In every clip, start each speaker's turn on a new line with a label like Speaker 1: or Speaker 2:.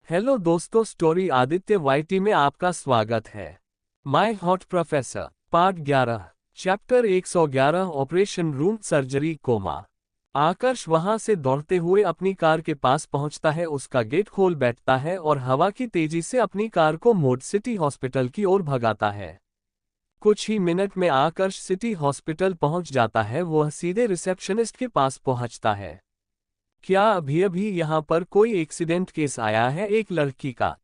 Speaker 1: Hello दोस्तों, story Aditya YT में आपका स्वागत है। My hot professor part 11 chapter 111 operation room surgery coma. Aakarsh वहां से दौड़ते हुए अपनी कार के पास पहुंचता है, उसका गेट खोल बैठता है और हवा की तेजी से अपनी कार को मोड सिटी हॉस्पिटल की ओर भगाता है। कुछ ही मिनट में आकर्ष सिटी हॉस्पिटल पहुंच जाता है। वह सीधे रिसेप्शनिस्ट के पास पहुंचता है। क्या अभी अभी यहाँ पर कोई एक्सीडेंट केस आया है एक लड़की का?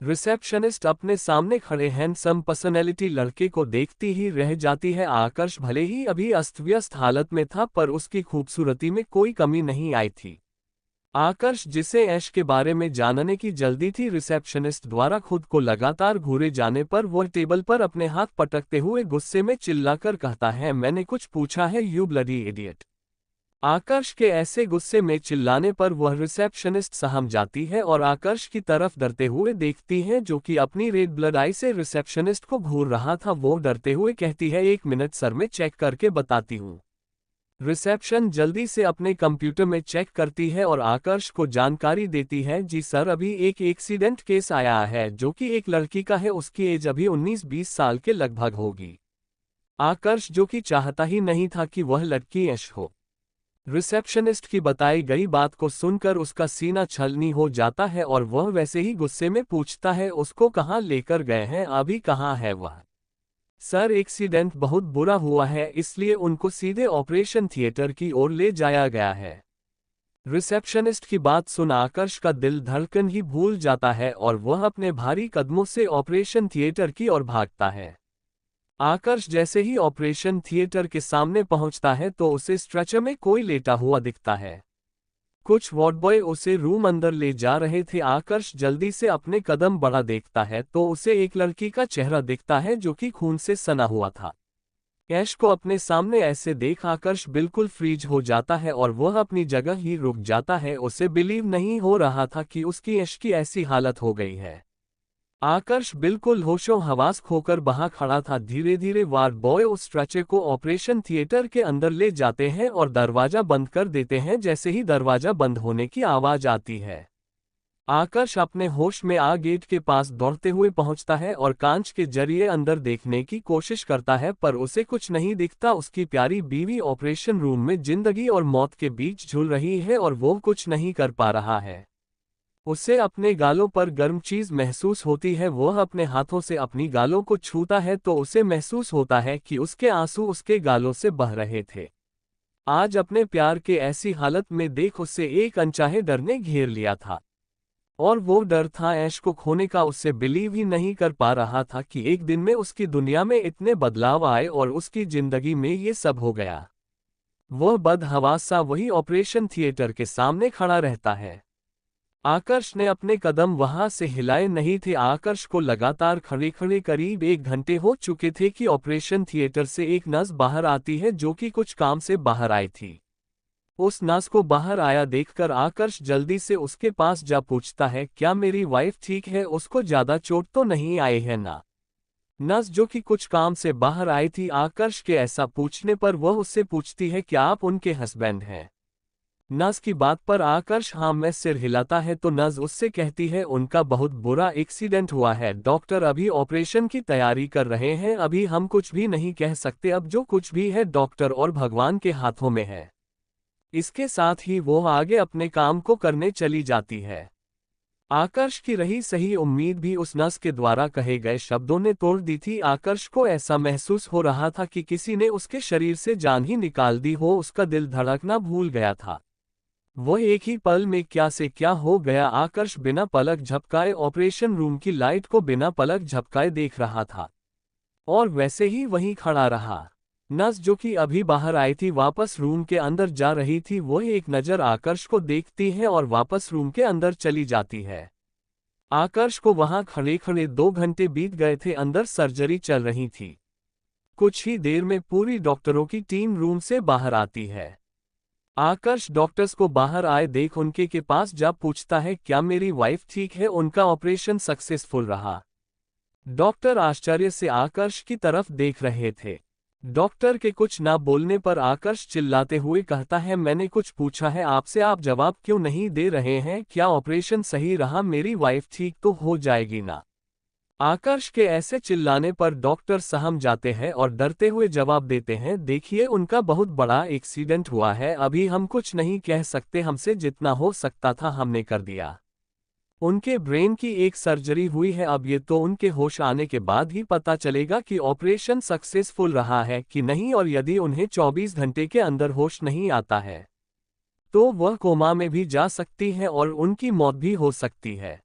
Speaker 1: रिसेप्शनिस्ट अपने सामने खड़े हैंडसम पर्सनैलिटी लड़के को देखती ही रह जाती है। आकर्ष भले ही अभी अस्त व्यस्त हालत में था, पर उसकी खूबसूरती में कोई कमी नहीं आई थी। आकर्ष, जिसे ऐश के बारे में जानने की जल्दी थी, रिसेप्शनिस्ट द्वारा खुद को लगातार घूरे जाने पर वह टेबल पर अपने हाथ पटकते हुए गुस्से में चिल्लाकर कहता है, मैंने कुछ पूछा है यू ब्लडी इडियट। आकर्ष के ऐसे गुस्से में चिल्लाने पर वह रिसेप्शनिस्ट सहम जाती है और आकर्ष की तरफ डरते हुए देखती है, जो कि अपनी रेड ब्लड आई से रिसेप्शनिस्ट को घूर रहा था। वो डरते हुए कहती है, एक मिनट सर, मैं चेक करके बताती हूँ। रिसेप्शन जल्दी से अपने कंप्यूटर में चेक करती है और आकर्ष को जानकारी देती है, जी सर, अभी एक एक्सीडेंट केस आया है जो कि एक लड़की का है। उसकी एज अभी 19-20 साल के लगभग होगी। आकर्ष, जो कि चाहता ही नहीं था कि वह लड़की ऐश हो। रिसेप्शनिस्ट की बताई गई बात को सुनकर उसका सीना छलनी हो जाता है और वह वैसे ही गुस्से में पूछता है, उसको कहाँ लेकर गए हैं, अभी कहाँ है वह? सर, एक्सीडेंट बहुत बुरा हुआ है, इसलिए उनको सीधे ऑपरेशन थिएटर की ओर ले जाया गया है। रिसेप्शनिस्ट की बात सुन आकर्ष का दिल धड़कन ही भूल जाता है और वह अपने भारी कदमों से ऑपरेशन थिएटर की ओर भागता है। आकर्ष जैसे ही ऑपरेशन थिएटर के सामने पहुंचता है तो उसे स्ट्रेचर में कोई लेटा हुआ दिखता है। कुछ वार्ड बॉय उसे रूम अंदर ले जा रहे थे। आकर्ष जल्दी से अपने कदम बढ़ा देखता है तो उसे एक लड़की का चेहरा दिखता है जो कि खून से सना हुआ था। ऐश को अपने सामने ऐसे देख आकर्ष बिल्कुल फ्रीज हो जाता है और वह अपनी जगह ही रुक जाता है। उसे बिलीव नहीं हो रहा था कि उसकी ऐश की ऐसी हालत हो गई है। आकर्ष बिल्कुल होशो हवास खोकर वहां खड़ा था। धीरे धीरे वार्ड बॉय उस स्ट्रेचर को ऑपरेशन थिएटर के अंदर ले जाते हैं और दरवाजा बंद कर देते हैं। जैसे ही दरवाजा बंद होने की आवाज आती है, आकर्ष अपने होश में आ गेट के पास दौड़ते हुए पहुंचता है और कांच के जरिए अंदर देखने की कोशिश करता है, पर उसे कुछ नहीं दिखता। उसकी प्यारी बीवी ऑपरेशन रूम में जिंदगी और मौत के बीच झूल रही है और वो कुछ नहीं कर पा रहा है। उसे अपने गालों पर गर्म चीज महसूस होती है। वह अपने हाथों से अपनी गालों को छूता है तो उसे महसूस होता है कि उसके आंसू उसके गालों से बह रहे थे। आज अपने प्यार के ऐसी हालत में देख उसे एक अनचाहे डर ने घेर लिया था, और वो डर था ऐश को खोने का। उससे बिलीव ही नहीं कर पा रहा था कि एक दिन में उसकी दुनिया में इतने बदलाव आए और उसकी जिंदगी में ये सब हो गया। वह बदहवास सा वही ऑपरेशन थिएटर के सामने खड़ा रहता है। आकर्ष ने अपने कदम वहां से हिलाए नहीं थे। आकर्ष को लगातार खड़े खड़े करीब 1 घंटे हो चुके थे कि ऑपरेशन थिएटर से एक नर्स बाहर आती है जो कि कुछ काम से बाहर आई थी। उस नर्स को बाहर आया देखकर आकर्ष जल्दी से उसके पास जा पूछता है, क्या मेरी वाइफ ठीक है, उसको ज्यादा चोट तो नहीं आई है ना? नर्स, जो कि कुछ काम से बाहर आई थी, आकर्ष के ऐसा पूछने पर वह उससे पूछती है, क्या आप उनके हस्बैंड हैं? नर्स की बात पर आकर्ष हाँ में सिर हिलाता है तो नर्स उससे कहती है, उनका बहुत बुरा एक्सीडेंट हुआ है, डॉक्टर अभी ऑपरेशन की तैयारी कर रहे हैं, अभी हम कुछ भी नहीं कह सकते, अब जो कुछ भी है डॉक्टर और भगवान के हाथों में है। इसके साथ ही वो आगे अपने काम को करने चली जाती है। आकर्ष की रही सही उम्मीद भी उस नर्स के द्वारा कहे गए शब्दों ने तोड़ दी थी। आकर्ष को ऐसा महसूस हो रहा था कि किसी ने उसके शरीर से जान ही निकाल दी हो। उसका दिल धड़कना भूल गया था। वह एक ही पल में क्या से क्या हो गया। आकर्ष बिना पलक झपकाए ऑपरेशन रूम की लाइट को बिना पलक झपकाए देख रहा था और वैसे ही वहीं खड़ा रहा। नर्स, जो कि अभी बाहर आई थी, वापस रूम के अंदर जा रही थी। वह एक नज़र आकर्ष को देखती है और वापस रूम के अंदर चली जाती है। आकर्ष को वहां खड़े खड़े 2 घंटे बीत गए थे। अंदर सर्जरी चल रही थी। कुछ ही देर में पूरी डॉक्टरों की टीम रूम से बाहर आती है। आकर्ष डॉक्टर्स को बाहर आए देख उनके के पास जा पूछता है, क्या मेरी वाइफ ठीक है, उनका ऑपरेशन सक्सेसफुल रहा? डॉक्टर आश्चर्य से आकर्ष की तरफ देख रहे थे। डॉक्टर के कुछ ना बोलने पर आकर्ष चिल्लाते हुए कहता है, मैंने कुछ पूछा है आपसे, आप जवाब क्यों नहीं दे रहे हैं? क्या ऑपरेशन सही रहा? मेरी वाइफ ठीक तो हो जाएगी ना? आकर्ष के ऐसे चिल्लाने पर डॉक्टर सहम जाते हैं और डरते हुए जवाब देते हैं, देखिए उनका बहुत बड़ा एक्सीडेंट हुआ है, अभी हम कुछ नहीं कह सकते, हमसे जितना हो सकता था हमने कर दिया। उनके ब्रेन की एक सर्जरी हुई है, अब ये तो उनके होश आने के बाद ही पता चलेगा कि ऑपरेशन सक्सेसफुल रहा है कि नहीं, और यदि उन्हें 24 घंटे के अंदर होश नहीं आता है तो वह कोमा में भी जा सकती है और उनकी मौत भी हो सकती है।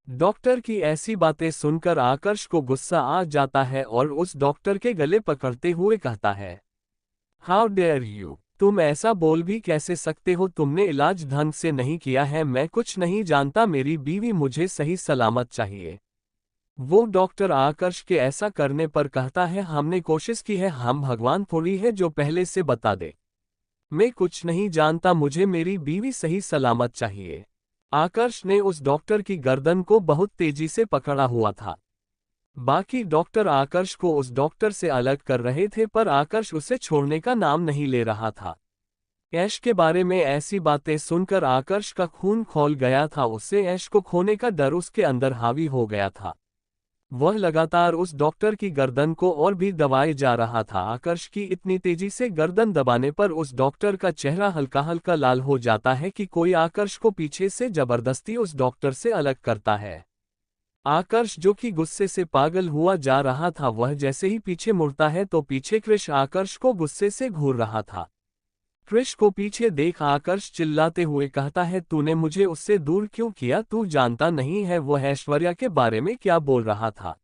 Speaker 1: डॉक्टर की ऐसी बातें सुनकर आकर्ष को गुस्सा आ जाता है और उस डॉक्टर के गले पकड़ते हुए कहता है, हाउ डेयर यू, तुम ऐसा बोल भी कैसे सकते हो? तुमने इलाज ढंग से नहीं किया है, मैं कुछ नहीं जानता, मेरी बीवी मुझे सही सलामत चाहिए। वो डॉक्टर आकर्ष के ऐसा करने पर कहता है, हमने कोशिश की है, हम भगवान थोड़ी है जो पहले से बता दे। मैं कुछ नहीं जानता, मुझे मेरी बीवी सही सलामत चाहिए। आकर्ष ने उस डॉक्टर की गर्दन को बहुत तेजी से पकड़ा हुआ था। बाकी डॉक्टर आकर्ष को उस डॉक्टर से अलग कर रहे थे पर आकर्ष उसे छोड़ने का नाम नहीं ले रहा था। ऐश के बारे में ऐसी बातें सुनकर आकर्ष का खून खौल गया था, उससे ऐश को खोने का डर उसके अंदर हावी हो गया था। वह लगातार उस डॉक्टर की गर्दन को और भी दबाए जा रहा था। आकर्ष की इतनी तेजी से गर्दन दबाने पर उस डॉक्टर का चेहरा हल्का हल्का लाल हो जाता है कि कोई आकर्ष को पीछे से जबरदस्ती उस डॉक्टर से अलग करता है। आकर्ष जो कि गुस्से से पागल हुआ जा रहा था, वह जैसे ही पीछे मुड़ता है तो पीछे कृष आकर्ष को गुस्से से घूर रहा था। कृष को पीछे देख आकर्ष चिल्लाते हुए कहता है, तूने मुझे उससे दूर क्यों किया? तू जानता नहीं है वह ऐश्वर्या के बारे में क्या बोल रहा था?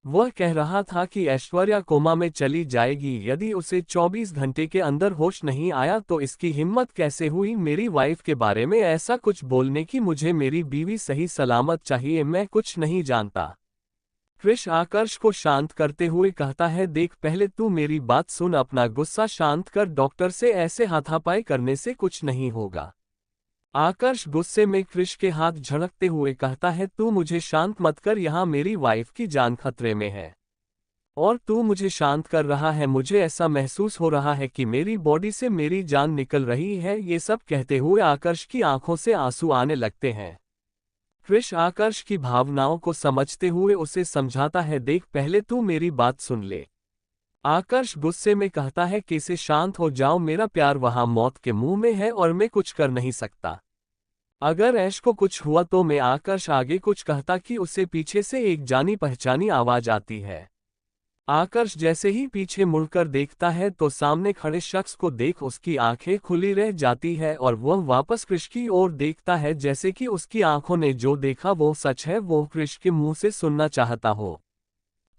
Speaker 1: वह कह रहा था कि ऐश्वर्या कोमा में चली जाएगी यदि उसे 24 घंटे के अंदर होश नहीं आया, तो इसकी हिम्मत कैसे हुई मेरी वाइफ के बारे में ऐसा कुछ बोलने की? मुझे मेरी बीवी सही सलामत चाहिए, मैं कुछ नहीं जानता। कृष आकर्ष को शांत करते हुए कहता है, देख पहले तू मेरी बात सुन, अपना गुस्सा शांत कर, डॉक्टर से ऐसे हाथापाई करने से कुछ नहीं होगा। आकर्ष गुस्से में कृष के हाथ झड़कते हुए कहता है, तू मुझे शांत मत कर, यहाँ मेरी वाइफ की जान खतरे में है और तू मुझे शांत कर रहा है। मुझे ऐसा महसूस हो रहा है कि मेरी बॉडी से मेरी जान निकल रही है। ये सब कहते हुए आकर्ष की आंखों से आंसू आने लगते हैं। कृष आकर्ष की भावनाओं को समझते हुए उसे समझाता है, देख पहले तू मेरी बात सुन ले। आकर्ष गुस्से में कहता है, कैसे शांत हो जाओ, मेरा प्यार वहां मौत के मुंह में है और मैं कुछ कर नहीं सकता। अगर ऐश को कुछ हुआ तो मैं आकर्ष आगे कुछ कहता कि उसे पीछे से एक जानी पहचानी आवाज आती है। आकर्ष जैसे ही पीछे मुड़कर देखता है तो सामने खड़े शख्स को देख उसकी आंखें खुली रह जाती है और वह वापस कृष की ओर देखता है, जैसे कि उसकी आंखों ने जो देखा वो सच है, वो कृष के मुंह से सुनना चाहता हो।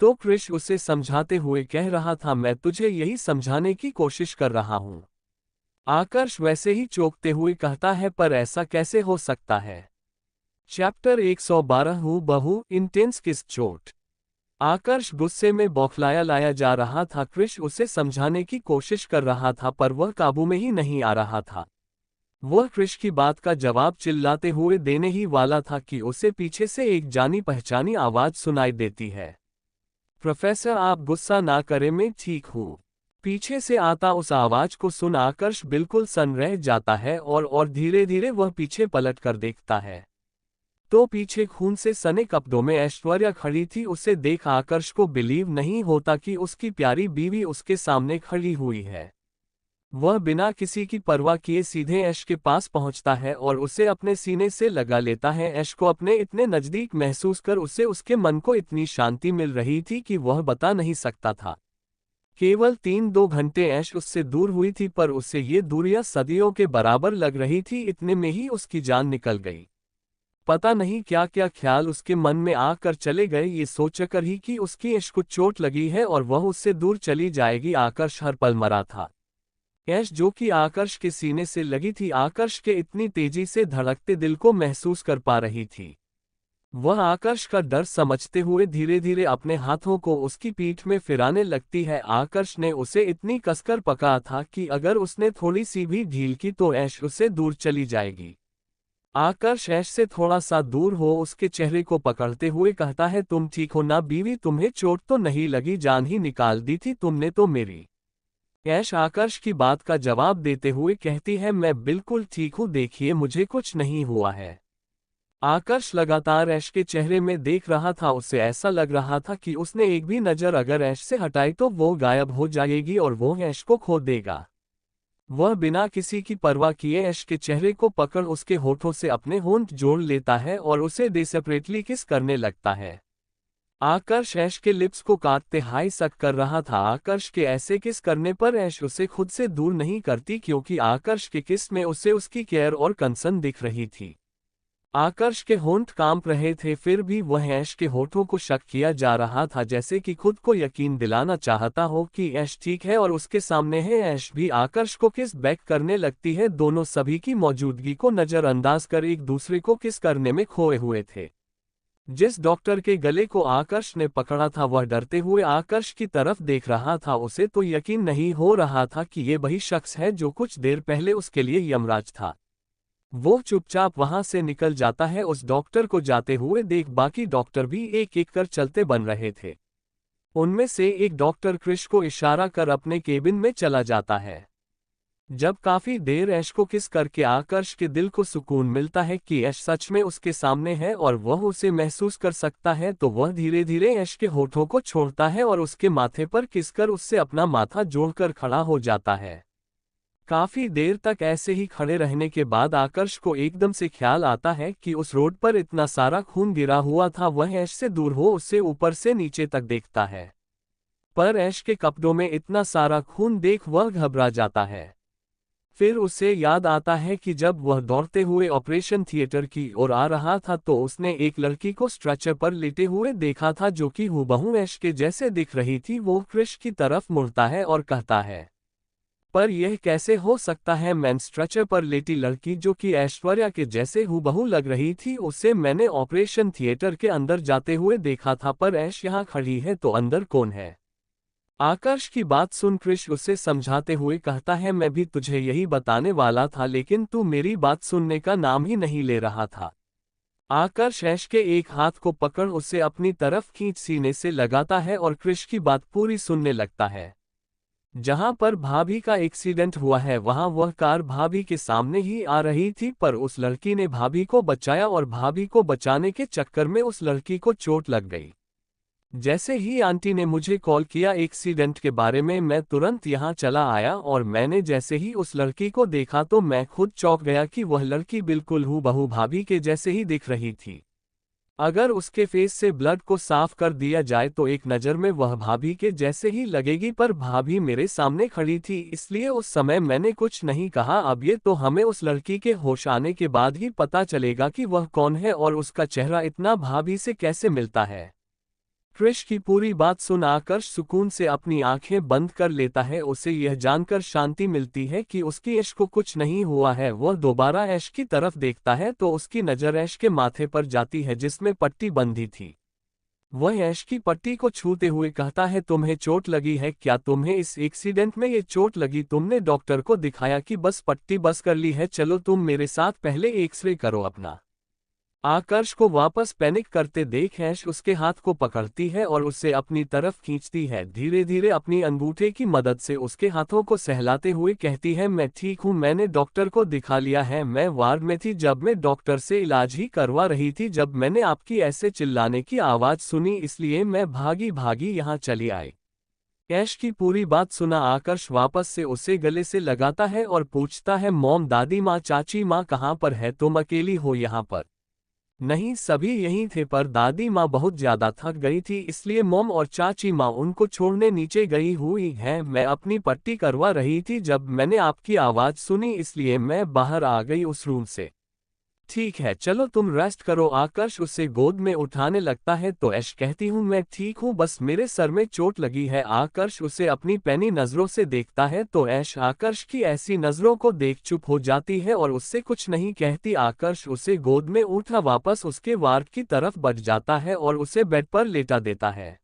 Speaker 1: तो कृष उसे समझाते हुए कह रहा था, मैं तुझे यही समझाने की कोशिश कर रहा हूं। आकर्ष वैसे ही चौंकते हुए कहता है, पर ऐसा कैसे हो सकता है? चैप्टर 112 हूँ बहू इंटेंस किस चोट। आकर्ष गुस्से में बौखलाया लाया जा रहा था। कृष उसे समझाने की कोशिश कर रहा था पर वह काबू में ही नहीं आ रहा था। वह कृष की बात का जवाब चिल्लाते हुए देने ही वाला था कि उसे पीछे से एक जानी पहचानी आवाज सुनाई देती है, प्रोफेसर आप गुस्सा ना करें, मैं ठीक हूँ। पीछे से आता उस आवाज को सुन आकर्ष बिल्कुल सन्न रह जाता है और धीरे धीरे वह पीछे पलट कर देखता है तो पीछे खून से सने कपड़ों में ऐश्वर्या खड़ी थी। उसे देख आकर्ष को बिलीव नहीं होता कि उसकी प्यारी बीवी उसके सामने खड़ी हुई है। वह बिना किसी की परवाह किए सीधे ऐश के पास पहुंचता है और उसे अपने सीने से लगा लेता है। ऐश को अपने इतने नजदीक महसूस कर उसे उसके मन को इतनी शांति मिल रही थी कि वह बता नहीं सकता था। केवल 3-2 घंटे ऐश उससे दूर हुई थी पर उसे ये दूरियां सदियों के बराबर लग रही थी। इतने में ही उसकी जान निकल गई। पता नहीं क्या क्या ख्याल उसके मन में आकर चले गए, ये सोचकर ही कि उसकी ऐश को चोट लगी है और वह उससे दूर चली जाएगी। आकर्ष हर पल मरा था। ऐश जो कि आकर्ष के सीने से लगी थी, आकर्ष के इतनी तेजी से धड़कते दिल को महसूस कर पा रही थी। वह आकर्ष का डर समझते हुए धीरे धीरे अपने हाथों को उसकी पीठ में फिराने लगती है। आकर्ष ने उसे इतनी कसकर पकड़ा था कि अगर उसने थोड़ी सी भी ढील की तो ऐश उससे दूर चली जाएगी। आकर्ष ऐश से थोड़ा सा दूर हो उसके चेहरे को पकड़ते हुए कहता है, तुम ठीक हो ना बीवी, तुम्हें चोट तो नहीं लगी? जान ही निकाल दी थी तुमने तो मेरी। ऐश आकर्ष की बात का जवाब देते हुए कहती है, मैं बिल्कुल ठीक हूँ, देखिए मुझे कुछ नहीं हुआ है। आकर्ष लगातार ऐश के चेहरे में देख रहा था, उसे ऐसा लग रहा था कि उसने एक भी नजर अगर ऐश से हटाई तो वो गायब हो जाएगी और वो ऐश को खो देगा। वह बिना किसी की परवाह किए ऐश के चेहरे को पकड़ उसके होठों से अपने होंठ जोड़ लेता है और उसे डेस्परेटली किस करने लगता है। आकर्ष ऐश के लिप्स को काटते हाई सक कर रहा था। आकर्ष के ऐसे किस करने पर ऐश उसे खुद से दूर नहीं करती, क्योंकि आकर्ष के किस में उसे उसकी केयर और कंसर्न दिख रही थी। आकर्ष के होंठ कांप रहे थे, फिर भी वह ऐश के होठों को शक किया जा रहा था, जैसे कि खुद को यकीन दिलाना चाहता हो कि ऐश ठीक है और उसके सामने है। ऐश भी आकर्ष को किस बैक करने लगती है। दोनों सभी की मौजूदगी को नजरअंदाज कर एक दूसरे को किस करने में खोए हुए थे। जिस डॉक्टर के गले को आकर्ष ने पकड़ा था वह डरते हुए आकर्ष की तरफ देख रहा था। उसे तो यकीन नहीं हो रहा था कि ये वही शख्स है जो कुछ देर पहले उसके लिए यमराज था। वो चुपचाप वहां से निकल जाता है। उस डॉक्टर को जाते हुए देख बाकी डॉक्टर भी एक एक कर चलते बन रहे थे। उनमें से एक डॉक्टर क्रिश को इशारा कर अपने केबिन में चला जाता है। जब काफी देर ऐश को किस करके आकर्ष के दिल को सुकून मिलता है कि ऐश सच में उसके सामने है और वह उसे महसूस कर सकता है, तो वह धीरे धीरे ऐश के होठों को छोड़ता है और उसके माथे पर किस कर उससे अपना माथा जोड़कर खड़ा हो जाता है। काफी देर तक ऐसे ही खड़े रहने के बाद आकर्ष को एकदम से ख्याल आता है कि उस रोड पर इतना सारा खून गिरा हुआ था। वह ऐश से दूर हो उसे ऊपर से नीचे तक देखता है, पर ऐश के कपड़ों में इतना सारा खून देख वह घबरा जाता है। फिर उसे याद आता है कि जब वह दौड़ते हुए ऑपरेशन थिएटर की ओर आ रहा था तो उसने एक लड़की को स्ट्रेचर पर लेटे हुए देखा था जो कि हूबहू ऐश के जैसे दिख रही थी। वो क्रिश की तरफ मुड़ता है और कहता है, पर यह कैसे हो सकता है? मैन स्ट्रेचर पर लेटी लड़की जो कि ऐश्वर्या के जैसे हूबहू लग रही थी, उसे मैंने ऑपरेशन थिएटर के अंदर जाते हुए देखा था, पर ऐश यहाँ खड़ी है तो अंदर कौन है? आकर्ष की बात सुन क्रिश उसे समझाते हुए कहता है, मैं भी तुझे यही बताने वाला था लेकिन तू मेरी बात सुनने का नाम ही नहीं ले रहा था। आकर्ष ऐश के एक हाथ को पकड़ उसे अपनी तरफ खींच सीने से लगाता है और क्रिश की बात पूरी सुनने लगता है। जहां पर भाभी का एक्सीडेंट हुआ है वहां वह कार भाभी के सामने ही आ रही थी, पर उस लड़की ने भाभी को बचाया और भाभी को बचाने के चक्कर में उस लड़की को चोट लग गई। जैसे ही आंटी ने मुझे कॉल किया एक्सीडेंट के बारे में, मैं तुरंत यहां चला आया और मैंने जैसे ही उस लड़की को देखा तो मैं खुद चौंक गया कि वह लड़की बिल्कुल हूबहू भाभी के जैसे ही दिख रही थी। अगर उसके फेस से ब्लड को साफ कर दिया जाए तो एक नज़र में वह भाभी के जैसे ही लगेगी, पर भाभी मेरे सामने खड़ी थी इसलिए उस समय मैंने कुछ नहीं कहा। अब ये तो हमें उस लड़की के होश आने के बाद ही पता चलेगा कि वह कौन है और उसका चेहरा इतना भाभी से कैसे मिलता है। क्रिश की पूरी बात सुन आकर्ष सुकून से अपनी आंखें बंद कर लेता है। उसे यह जानकर शांति मिलती है कि उसकी ऐश को कुछ नहीं हुआ है। वह दोबारा ऐश की तरफ देखता है तो उसकी नज़र ऐश के माथे पर जाती है जिसमें पट्टी बंधी थी। वह ऐश की पट्टी को छूते हुए कहता है, तुम्हें चोट लगी है क्या? तुम्हें इस एक्सीडेंट में ये चोट लगी? तुमने डॉक्टर को दिखाया कि बस पट्टी बस कर ली है? चलो तुम मेरे साथ पहले एक्सरे करो अपना। आकर्ष को वापस पैनिक करते देख ऐश उसके हाथ को पकड़ती है और उसे अपनी तरफ खींचती है। धीरे धीरे अपनी अंगूठे की मदद से उसके हाथों को सहलाते हुए कहती है, मैं ठीक हूँ, मैंने डॉक्टर को दिखा लिया है। मैं वार्ड में थी जब मैं डॉक्टर से इलाज ही करवा रही थी, जब मैंने आपकी ऐसे चिल्लाने की आवाज़ सुनी इसलिए मैं भागी भागी यहाँ चली आई। ऐश की पूरी बात सुना आकर्ष वापस से उसे गले से लगाता है और पूछता है, मॉम, दादी माँ, चाची माँ कहाँ पर है? तुम अकेली हो यहाँ पर? नहीं, सभी यहीं थे, पर दादी माँ बहुत ज्यादा थक गई थी इसलिए मॉम और चाची माँ उनको छोड़ने नीचे गई हुई हैं। मैं अपनी पट्टी करवा रही थी जब मैंने आपकी आवाज़ सुनी इसलिए मैं बाहर आ गई उस रूम से। ठीक है, चलो तुम रेस्ट करो। आकर्ष उसे गोद में उठाने लगता है तो ऐश कहती हूँ, मैं ठीक हूँ, बस मेरे सर में चोट लगी है। आकर्ष उसे अपनी पैनी नज़रों से देखता है तो ऐश आकर्ष की ऐसी नज़रों को देख चुप हो जाती है और उससे कुछ नहीं कहती। आकर्ष उसे गोद में उठा वापस उसके वार्ड की तरफ बढ़ जाता है और उसे बेड पर लेटा देता है।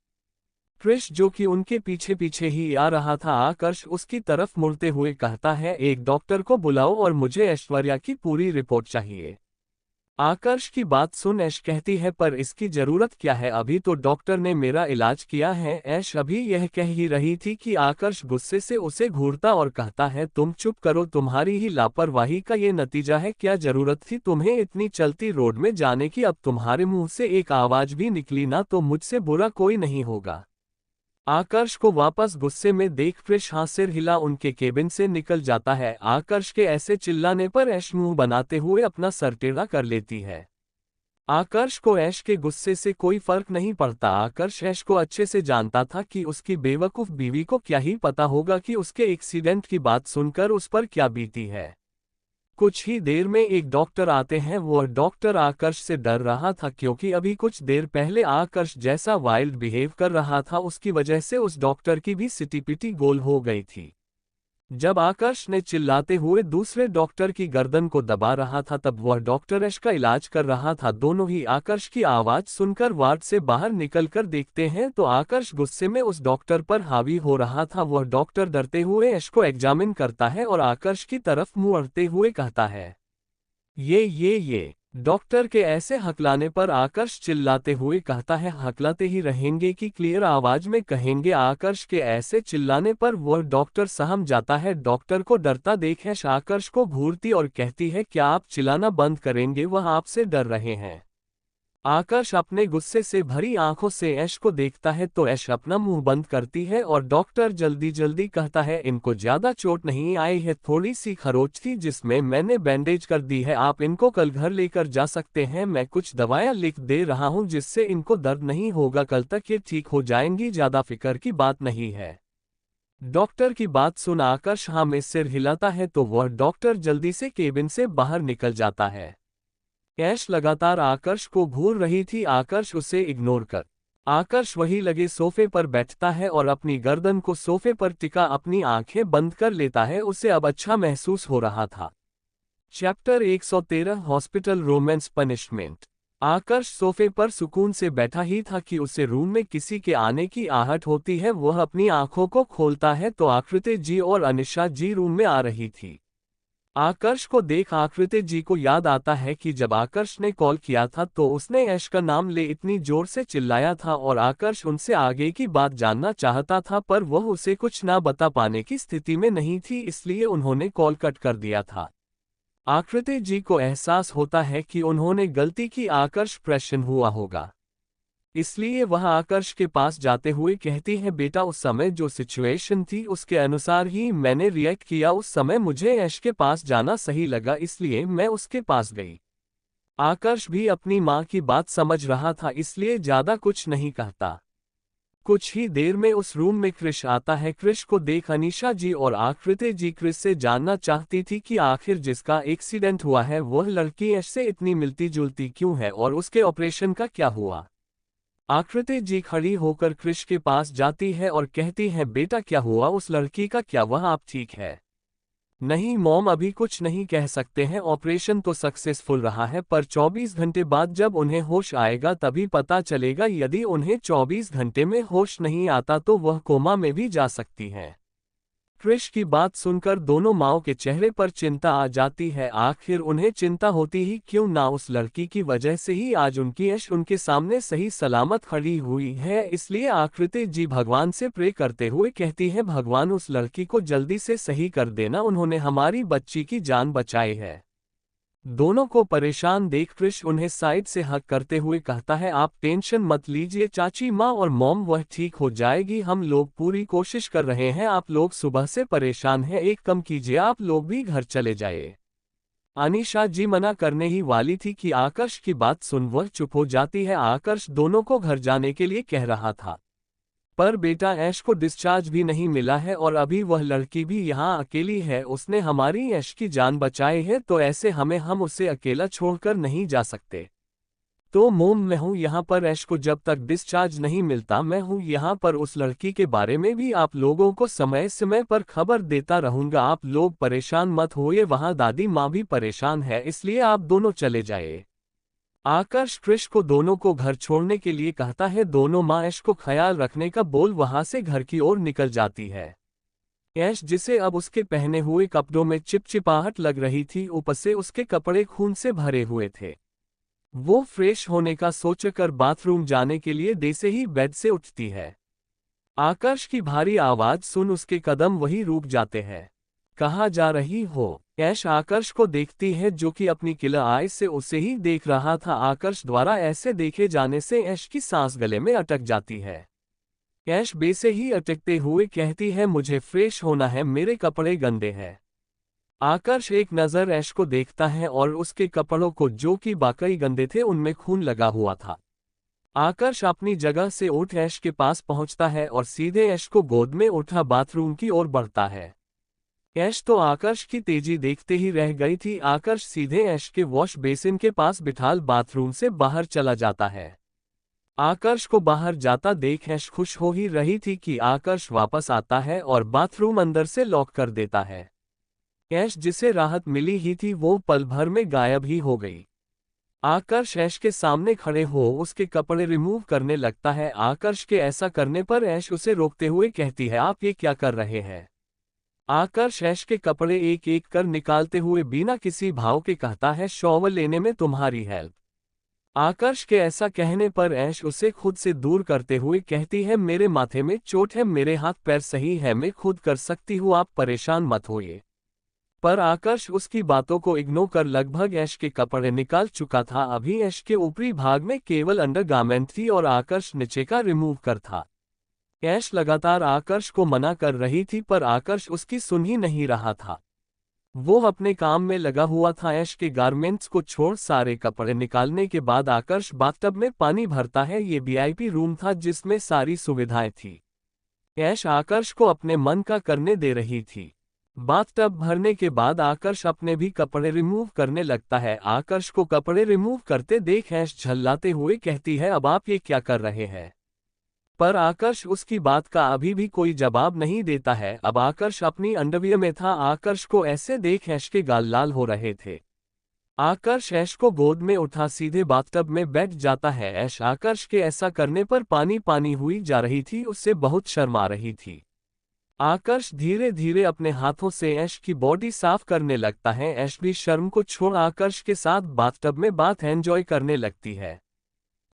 Speaker 1: क्रिश जो कि उनके पीछे पीछे ही आ रहा था, आकर्ष उसकी तरफ मुड़ते हुए कहता है, एक डॉक्टर को बुलाओ और मुझे ऐश्वर्या की पूरी रिपोर्ट चाहिए। आकर्ष की बात सुन ऐश कहती है, पर इसकी जरूरत क्या है, अभी तो डॉक्टर ने मेरा इलाज किया है। ऐश अभी यह कह ही रही थी कि आकर्ष गुस्से से उसे घूरता और कहता है, तुम चुप करो, तुम्हारी ही लापरवाही का ये नतीजा है। क्या जरूरत थी तुम्हें इतनी चलती रोड में जाने की? अब तुम्हारे मुंह से एक आवाज भी निकली ना तो मुझसे बुरा कोई नहीं होगा। आकर्ष को वापस गुस्से में देख क्रिश हाँ सिर हिला उनके केबिन से निकल जाता है। आकर्ष के ऐसे चिल्लाने पर ऐश मुंह बनाते हुए अपना सर टेढ़ा कर लेती है। आकर्ष को ऐश के गुस्से से कोई फर्क नहीं पड़ता। आकर्ष ऐश को अच्छे से जानता था कि उसकी बेवकूफ बीवी को क्या ही पता होगा कि उसके एक्सीडेंट की बात सुनकर उस पर क्या बीती है। कुछ ही देर में एक डॉक्टर आते हैं। वह डॉक्टर आकर्ष से डर रहा था क्योंकि अभी कुछ देर पहले आकर्ष जैसा वाइल्ड बिहेव कर रहा था, उसकी वजह से उस डॉक्टर की भी सिटी-पिटी गोल हो गई थी। जब आकर्ष ने चिल्लाते हुए दूसरे डॉक्टर की गर्दन को दबा रहा था तब वह डॉक्टर ऐश का इलाज कर रहा था। दोनों ही आकर्ष की आवाज सुनकर वार्ड से बाहर निकलकर देखते हैं तो आकर्ष गुस्से में उस डॉक्टर पर हावी हो रहा था। वह डॉक्टर डरते हुए ऐश को एग्जामिन करता है और आकर्ष की तरफ मुंह अड़ते हुए कहता है, ये डॉक्टर के ऐसे हकलाने पर आकर्ष चिल्लाते हुए कहता है, हकलाते ही रहेंगे कि क्लियर आवाज में कहेंगे? आकर्ष के ऐसे चिल्लाने पर वह डॉक्टर सहम जाता है। डॉक्टर को डरता देख ऐश आकर्ष को घूरती और कहती है, क्या आप चिल्लाना बंद करेंगे? वह आपसे डर रहे हैं। आकर्ष अपने गुस्से से भरी आंखों से ऐश को देखता है तो ऐश अपना मुंह बंद करती है और डॉक्टर जल्दी जल्दी कहता है, इनको ज्यादा चोट नहीं आई है, थोड़ी सी खरोच थी जिसमें मैंने बैंडेज कर दी है, आप इनको कल घर लेकर जा सकते हैं। मैं कुछ दवाएं लिख दे रहा हूं जिससे इनको दर्द नहीं होगा, कल तक ये ठीक हो जाएंगी, ज्यादा फिक्र की बात नहीं है। डॉक्टर की बात सुन आकर्ष हाँ में सिर हिलाता है तो वह डॉक्टर जल्दी से केबिन से बाहर निकल जाता है। ऐश लगातार आकर्ष को घूर रही थी। आकर्ष उसे इग्नोर कर आकर्ष वही लगे सोफे पर बैठता है और अपनी गर्दन को सोफे पर टिका अपनी आंखें बंद कर लेता है। उसे अब अच्छा महसूस हो रहा था। Chapter 113 hospital romance punishment. Aakarsh सोफे पर सुकून से बैठा ही था कि उसे रूम में किसी के आने की आहट होती है। वह अपनी आंखों को खोलता है तो आकृति जी और अनिशा जी रूम में आ रही थी। आकर्ष को देख आकृति जी को याद आता है कि जब आकर्ष ने कॉल किया था तो उसने ऐश का नाम ले इतनी जोर से चिल्लाया था और आकर्ष उनसे आगे की बात जानना चाहता था पर वह उसे कुछ ना बता पाने की स्थिति में नहीं थी, इसलिए उन्होंने कॉल कट कर दिया था। आकृति जी को एहसास होता है कि उन्होंने गलती की। आकर्ष प्रसन्न हुआ होगा, इसलिए वह आकर्ष के पास जाते हुए कहती है, बेटा उस समय जो सिचुएशन थी उसके अनुसार ही मैंने रिएक्ट किया। उस समय मुझे ऐश के पास जाना सही लगा इसलिए मैं उसके पास गई। आकर्ष भी अपनी माँ की बात समझ रहा था इसलिए ज्यादा कुछ नहीं कहता। कुछ ही देर में उस रूम में क्रिश आता है। क्रिश को देख अनीशा जी और आकृति जी क्रिश से जानना चाहती थी कि आखिर जिसका एक्सीडेंट हुआ है वह लड़की ऐश से इतनी मिलती जुलती क्यों है और उसके ऑपरेशन का क्या हुआ। आकृति जी खड़ी होकर क्रिश के पास जाती है और कहती है, बेटा क्या हुआ उस लड़की का, क्या वह आप ठीक है? नहीं मॉम, अभी कुछ नहीं कह सकते हैं, ऑपरेशन तो सक्सेसफुल रहा है पर 24 घंटे बाद जब उन्हें होश आएगा तभी पता चलेगा। यदि उन्हें 24 घंटे में होश नहीं आता तो वह कोमा में भी जा सकती हैं। क्रिश की बात सुनकर दोनों माओं के चेहरे पर चिंता आ जाती है। आखिर उन्हें चिंता होती ही क्यों ना, उस लड़की की वजह से ही आज उनकी ऐश उनके सामने सही सलामत खड़ी हुई है। इसलिए आकृति जी भगवान से प्रे करते हुए कहती है, भगवान उस लड़की को जल्दी से सही कर देना, उन्होंने हमारी बच्ची की जान बचाई है। दोनों को परेशान देख क्रिश उन्हें साइड से हक करते हुए कहता है, आप टेंशन मत लीजिए चाची माँ और मॉम, वह ठीक हो जाएगी, हम लोग पूरी कोशिश कर रहे हैं। आप लोग सुबह से परेशान हैं, एक कम कीजिए, आप लोग भी घर चले जाइए। अनीशा जी मना करने ही वाली थी कि आकर्ष की बात सुन वह चुप हो जाती है। आकर्ष दोनों को घर जाने के लिए कह रहा था पर बेटा ऐश को डिस्चार्ज भी नहीं मिला है और अभी वह लड़की भी यहाँ अकेली है। उसने हमारी ऐश की जान बचाई है तो ऐसे हम उसे अकेला छोड़कर नहीं जा सकते। तो मोम, मैं हूँ यहाँ पर, ऐश को जब तक डिस्चार्ज नहीं मिलता मैं हूँ यहाँ पर। उस लड़की के बारे में भी आप लोगों को समय समय पर खबर देता रहूंगा। आप लोग परेशान मत होइए, वहाँ दादी माँ भी परेशान है, इसलिए आप दोनों चले जाइए। आकर्ष क्रिश को दोनों को घर छोड़ने के लिए कहता है। दोनों माँ ऐश को ख्याल रखने का बोल वहां से घर की ओर निकल जाती है। ऐश जिसे अब उसके पहने हुए कपड़ों में चिपचिपाहट लग रही थी, ऊपर से उसके कपड़े खून से भरे हुए थे। वो फ्रेश होने का सोचकर बाथरूम जाने के लिए जैसे ही बेड से उठती है, आकर्ष की भारी आवाज सुन उसके कदम वहीं रुक जाते हैं। कहाँ जा रही हो? ऐश आकर्ष को देखती है जो कि अपनी किलर आय से उसे ही देख रहा था। आकर्ष द्वारा ऐसे देखे जाने से ऐश की सांस गले में अटक जाती है। ऐश बेसे ही अटकते हुए कहती है, मुझे फ्रेश होना है, मेरे कपड़े गंदे हैं। आकर्ष एक नज़र ऐश को देखता है और उसके कपड़ों को जो कि वाकई गंदे थे उनमें खून लगा हुआ था। आकर्ष अपनी जगह से उठ ऐश के पास पहुंचता है और सीधे ऐश को गोद में उठा बाथरूम की ओर बढ़ता है। ऐश तो आकर्ष की तेजी देखते ही रह गई थी। आकर्ष सीधे ऐश के वॉश बेसिन के पास बिठाल बाथरूम से बाहर चला जाता है। आकर्ष को बाहर जाता देख ऐश खुश हो ही रही थी कि आकर्ष वापस आता है और बाथरूम अंदर से लॉक कर देता है। ऐश जिसे राहत मिली ही थी वो पल भर में गायब ही हो गई। आकर्ष ऐश के सामने खड़े हो उसके कपड़े रिमूव करने लगता है। आकर्ष के ऐसा करने पर ऐश उसे रोकते हुए कहती है, आप ये क्या कर रहे हैं? आकर्ष ऐश के कपड़े एक एक कर निकालते हुए बिना किसी भाव के कहता है, शॉवर लेने में तुम्हारी हेल्प। आकर्ष के ऐसा कहने पर ऐश उसे खुद से दूर करते हुए कहती है, मेरे माथे में चोट है, मेरे हाथ पैर सही है, मैं खुद कर सकती हूँ, आप परेशान मत होइए। पर आकर्ष उसकी बातों को इग्नोर कर लगभग ऐश के कपड़े निकाल चुका था। अभी ऐश के ऊपरी भाग में केवल अंडरगारमेंट थी और आकर्ष नीचे का रिमूव कर था। ऐश लगातार आकर्ष को मना कर रही थी पर आकर्ष उसकी सुन ही नहीं रहा था। वो अपने काम में लगा हुआ था। ऐश के गारमेंट्स को छोड़ सारे कपड़े निकालने के बाद आकर्ष बाथटब में पानी भरता है। ये वीआईपी रूम था जिसमें सारी सुविधाएं थी। ऐश आकर्ष को अपने मन का करने दे रही थी। बाथटब भरने के बाद आकर्ष अपने भी कपड़े रिमूव करने लगता है। आकर्ष को कपड़े रिमूव करते देख ऐश झल्लाते हुए कहती है, अब आप ये क्या कर रहे हैं? पर आकर्ष उसकी बात का अभी भी कोई जवाब नहीं देता है। अब आकर्ष अपनी अंडरवियर में था। आकर्ष को ऐसे देख ऐश के गाल लाल हो रहे थे। आकर्ष ऐश को गोद में उठा सीधे बाथटब में बैठ जाता है। ऐश आकर्ष के ऐसा करने पर पानी पानी हुई जा रही थी, उससे बहुत शर्मा रही थी। आकर्ष धीरे धीरे अपने हाथों से ऐश की बॉडी साफ करने लगता है। ऐश भी शर्म को छोड़ आकर्ष के साथ बाथटब में बात एंजॉय करने लगती है।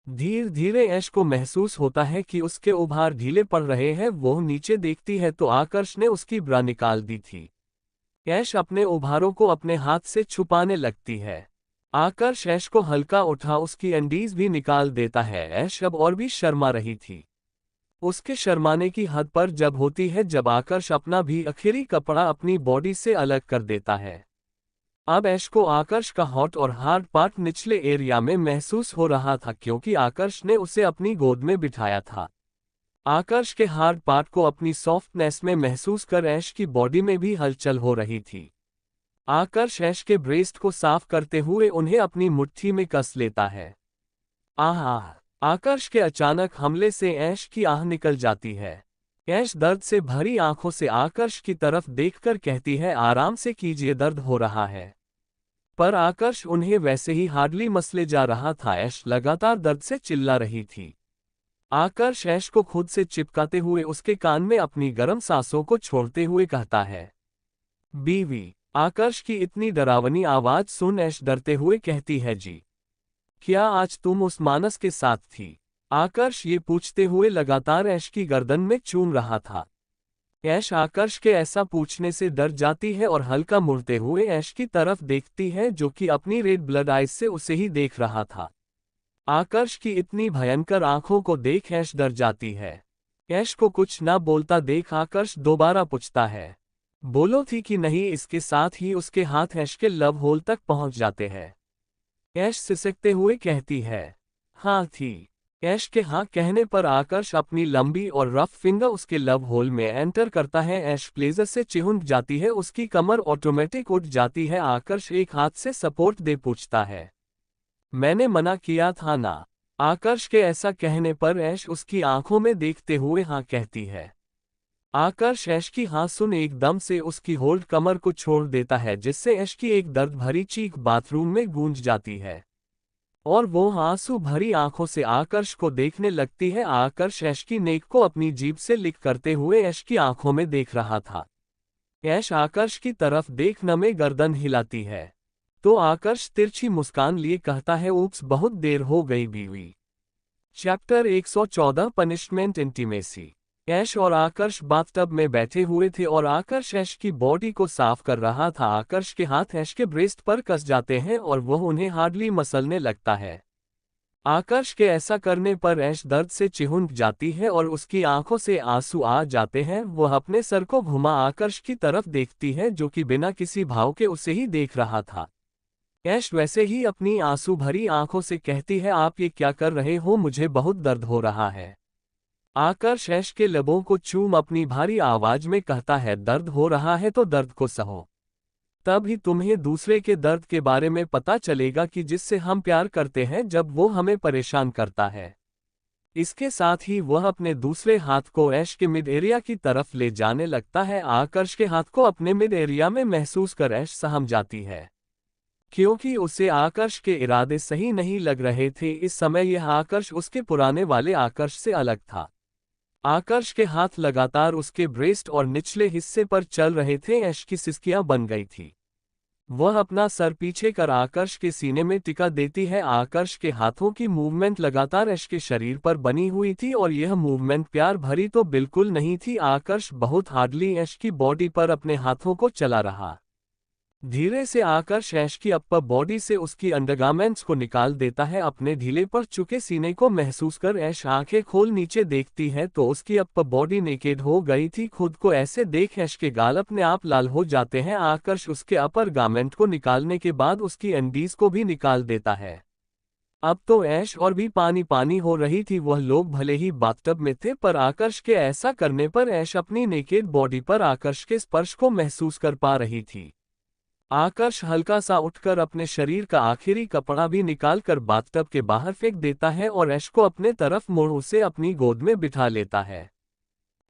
Speaker 1: धीरे धीरे ऐश को महसूस होता है कि उसके उभार ढीले पड़ रहे हैं। वो नीचे देखती है तो आकर्ष ने उसकी ब्रा निकाल दी थी। ऐश अपने उभारों को अपने हाथ से छुपाने लगती है। आकर्ष ऐश को हल्का उठा उसकी अंडीज भी निकाल देता है। ऐश अब और भी शर्मा रही थी। उसके शर्माने की हद पर जब होती है जब आकर्ष अपना भी आखिरी कपड़ा अपनी बॉडी से अलग कर देता है। अब ऐश को आकर्ष का हॉट और हार्ड पार्ट निचले एरिया में महसूस हो रहा था क्योंकि आकर्ष ने उसे अपनी गोद में बिठाया था। आकर्ष के हार्ड पार्ट को अपनी सॉफ्टनेस में महसूस कर ऐश की बॉडी में भी हलचल हो रही थी। आकर्ष ऐश के ब्रेस्ट को साफ करते हुए उन्हें अपनी मुट्ठी में कस लेता है। आह! आकर्ष के अचानक हमले से ऐश की आह निकल जाती है। ऐश दर्द से भरी आंखों से आकर्ष की तरफ देखकर कहती है, आराम से कीजिए, दर्द हो रहा है। पर आकर्ष उन्हें वैसे ही हार्डली मसले जा रहा था। ऐश लगातार दर्द से चिल्ला रही थी। आकर्ष ऐश को खुद से चिपकाते हुए उसके कान में अपनी गर्म सांसों को छोड़ते हुए कहता है, बीवी। आकर्ष की इतनी डरावनी आवाज सुन ऐश डरते हुए कहती है, जी। क्या आज तुम उस मानस के साथ थी? आकर्ष ये पूछते हुए लगातार ऐश की गर्दन में चूम रहा था। ऐश आकर्ष के ऐसा पूछने से डर जाती है और हल्का मुड़ते हुए ऐश की तरफ देखती है जो कि अपनी रेड ब्लड आइज से उसे ही देख रहा था। आकर्ष की इतनी भयंकर आंखों को देख ऐश डर जाती है। ऐश को कुछ ना बोलता देख आकर्ष दोबारा पूछता है, बोलो थी कि नहीं? इसके साथ ही उसके हाथ ऐश के लव होल तक पहुंच जाते हैं। ऐश सिसकते हुए कहती है, हाँ थी। ऐश के हाँ कहने पर आकर्ष अपनी लंबी और रफ फिंगर उसके लव होल में एंटर करता है। ऐश प्लेजर से चिहुंक जाती है, उसकी कमर ऑटोमेटिक उठ जाती है। आकर्ष एक हाथ से सपोर्ट दे पूछता है, मैंने मना किया था ना? आकर्ष के ऐसा कहने पर ऐश उसकी आंखों में देखते हुए हाँ कहती है। आकर्ष ऐश की हाँ सुन एकदम से उसकी होल्ड कमर को छोड़ देता है जिससे ऐश की एक दर्द भरी चीख बाथरूम में गूंज जाती है और वो आंसू भरी आंखों से आकर्ष को देखने लगती है। आकर्ष ऐश की नेक को अपनी जीभ से लिक करते हुए ऐश की आंखों में देख रहा था। ऐश आकर्ष की तरफ देख नमे गर्दन हिलाती है। तो आकर्ष तिरछी मुस्कान लिए कहता है, ऊप्स बहुत देर हो गई बीवी। Chapter 114 punishment intimacy. ऐश और आकर्ष बाथटब में बैठे हुए थे और आकर्ष ऐश की बॉडी को साफ कर रहा था। आकर्ष के हाथ ऐश के ब्रेस्ट पर कस जाते हैं और वह उन्हें हार्डली मसलने लगता है। आकर्ष के ऐसा करने पर ऐश दर्द से चिहुंक जाती है और उसकी आंखों से आंसू आ जाते हैं। वह अपने सर को घुमा आकर्ष की तरफ देखती है, जो कि बिना किसी भाव के उसे ही देख रहा था। ऐश वैसे ही अपनी आंसू भरी आंखों से कहती है, आप ये क्या कर रहे हो, मुझे बहुत दर्द हो रहा है। आकर्ष ऐश के लबों को चूम अपनी भारी आवाज में कहता है, दर्द हो रहा है तो दर्द को सहो। तब ही तुम्हें दूसरे के दर्द के बारे में पता चलेगा कि जिससे हम प्यार करते हैं जब वो हमें परेशान करता है। इसके साथ ही वह अपने दूसरे हाथ को ऐश के मिड एरिया की तरफ ले जाने लगता है। आकर्ष के हाथ को अपने मिड एरिया में महसूस कर ऐश सहम जाती है, क्योंकि उसे आकर्ष के इरादे सही नहीं लग रहे थे। इस समय यह आकर्ष उसके पुराने वाले आकर्ष से अलग था। आकर्ष के हाथ लगातार उसके ब्रेस्ट और निचले हिस्से पर चल रहे थे। ऐश की सिसकियां बन गई थी। वह अपना सर पीछे कर आकर्ष के सीने में टिका देती है। आकर्ष के हाथों की मूवमेंट लगातार ऐश के शरीर पर बनी हुई थी और यह मूवमेंट प्यार भरी तो बिल्कुल नहीं थी। आकर्ष बहुत हार्डली ऐश की बॉडी पर अपने हाथों को चला रहा। धीरे से आकर्ष ऐश की अपर बॉडी से उसकी अंडरगारमेंट्स को निकाल देता है। अपने ढीले पर चुके सीने को महसूस कर ऐश आंखें खोल नीचे देखती है तो उसकी अपर बॉडी नेकेड हो गई थी। खुद को ऐसे देख ऐश के गाल अपने आप लाल हो जाते हैं। आकर्ष उसके अपर गारमेंट को निकालने के बाद उसकी अंडीज को भी निकाल देता है। अब तो ऐश और भी पानी पानी हो रही थी। वह लोग भले ही बाथटब में थे, पर आकर्ष के ऐसा करने पर ऐश अपनी नेकेड बॉडी पर आकर्ष के स्पर्श को महसूस कर पा रही थी। आकर्ष हल्का सा उठकर अपने शरीर का आखिरी कपड़ा भी निकालकर बाथटब के बाहर फेंक देता है और ऐश को अपने तरफ मोड़ उसे अपनी गोद में बिठा लेता है।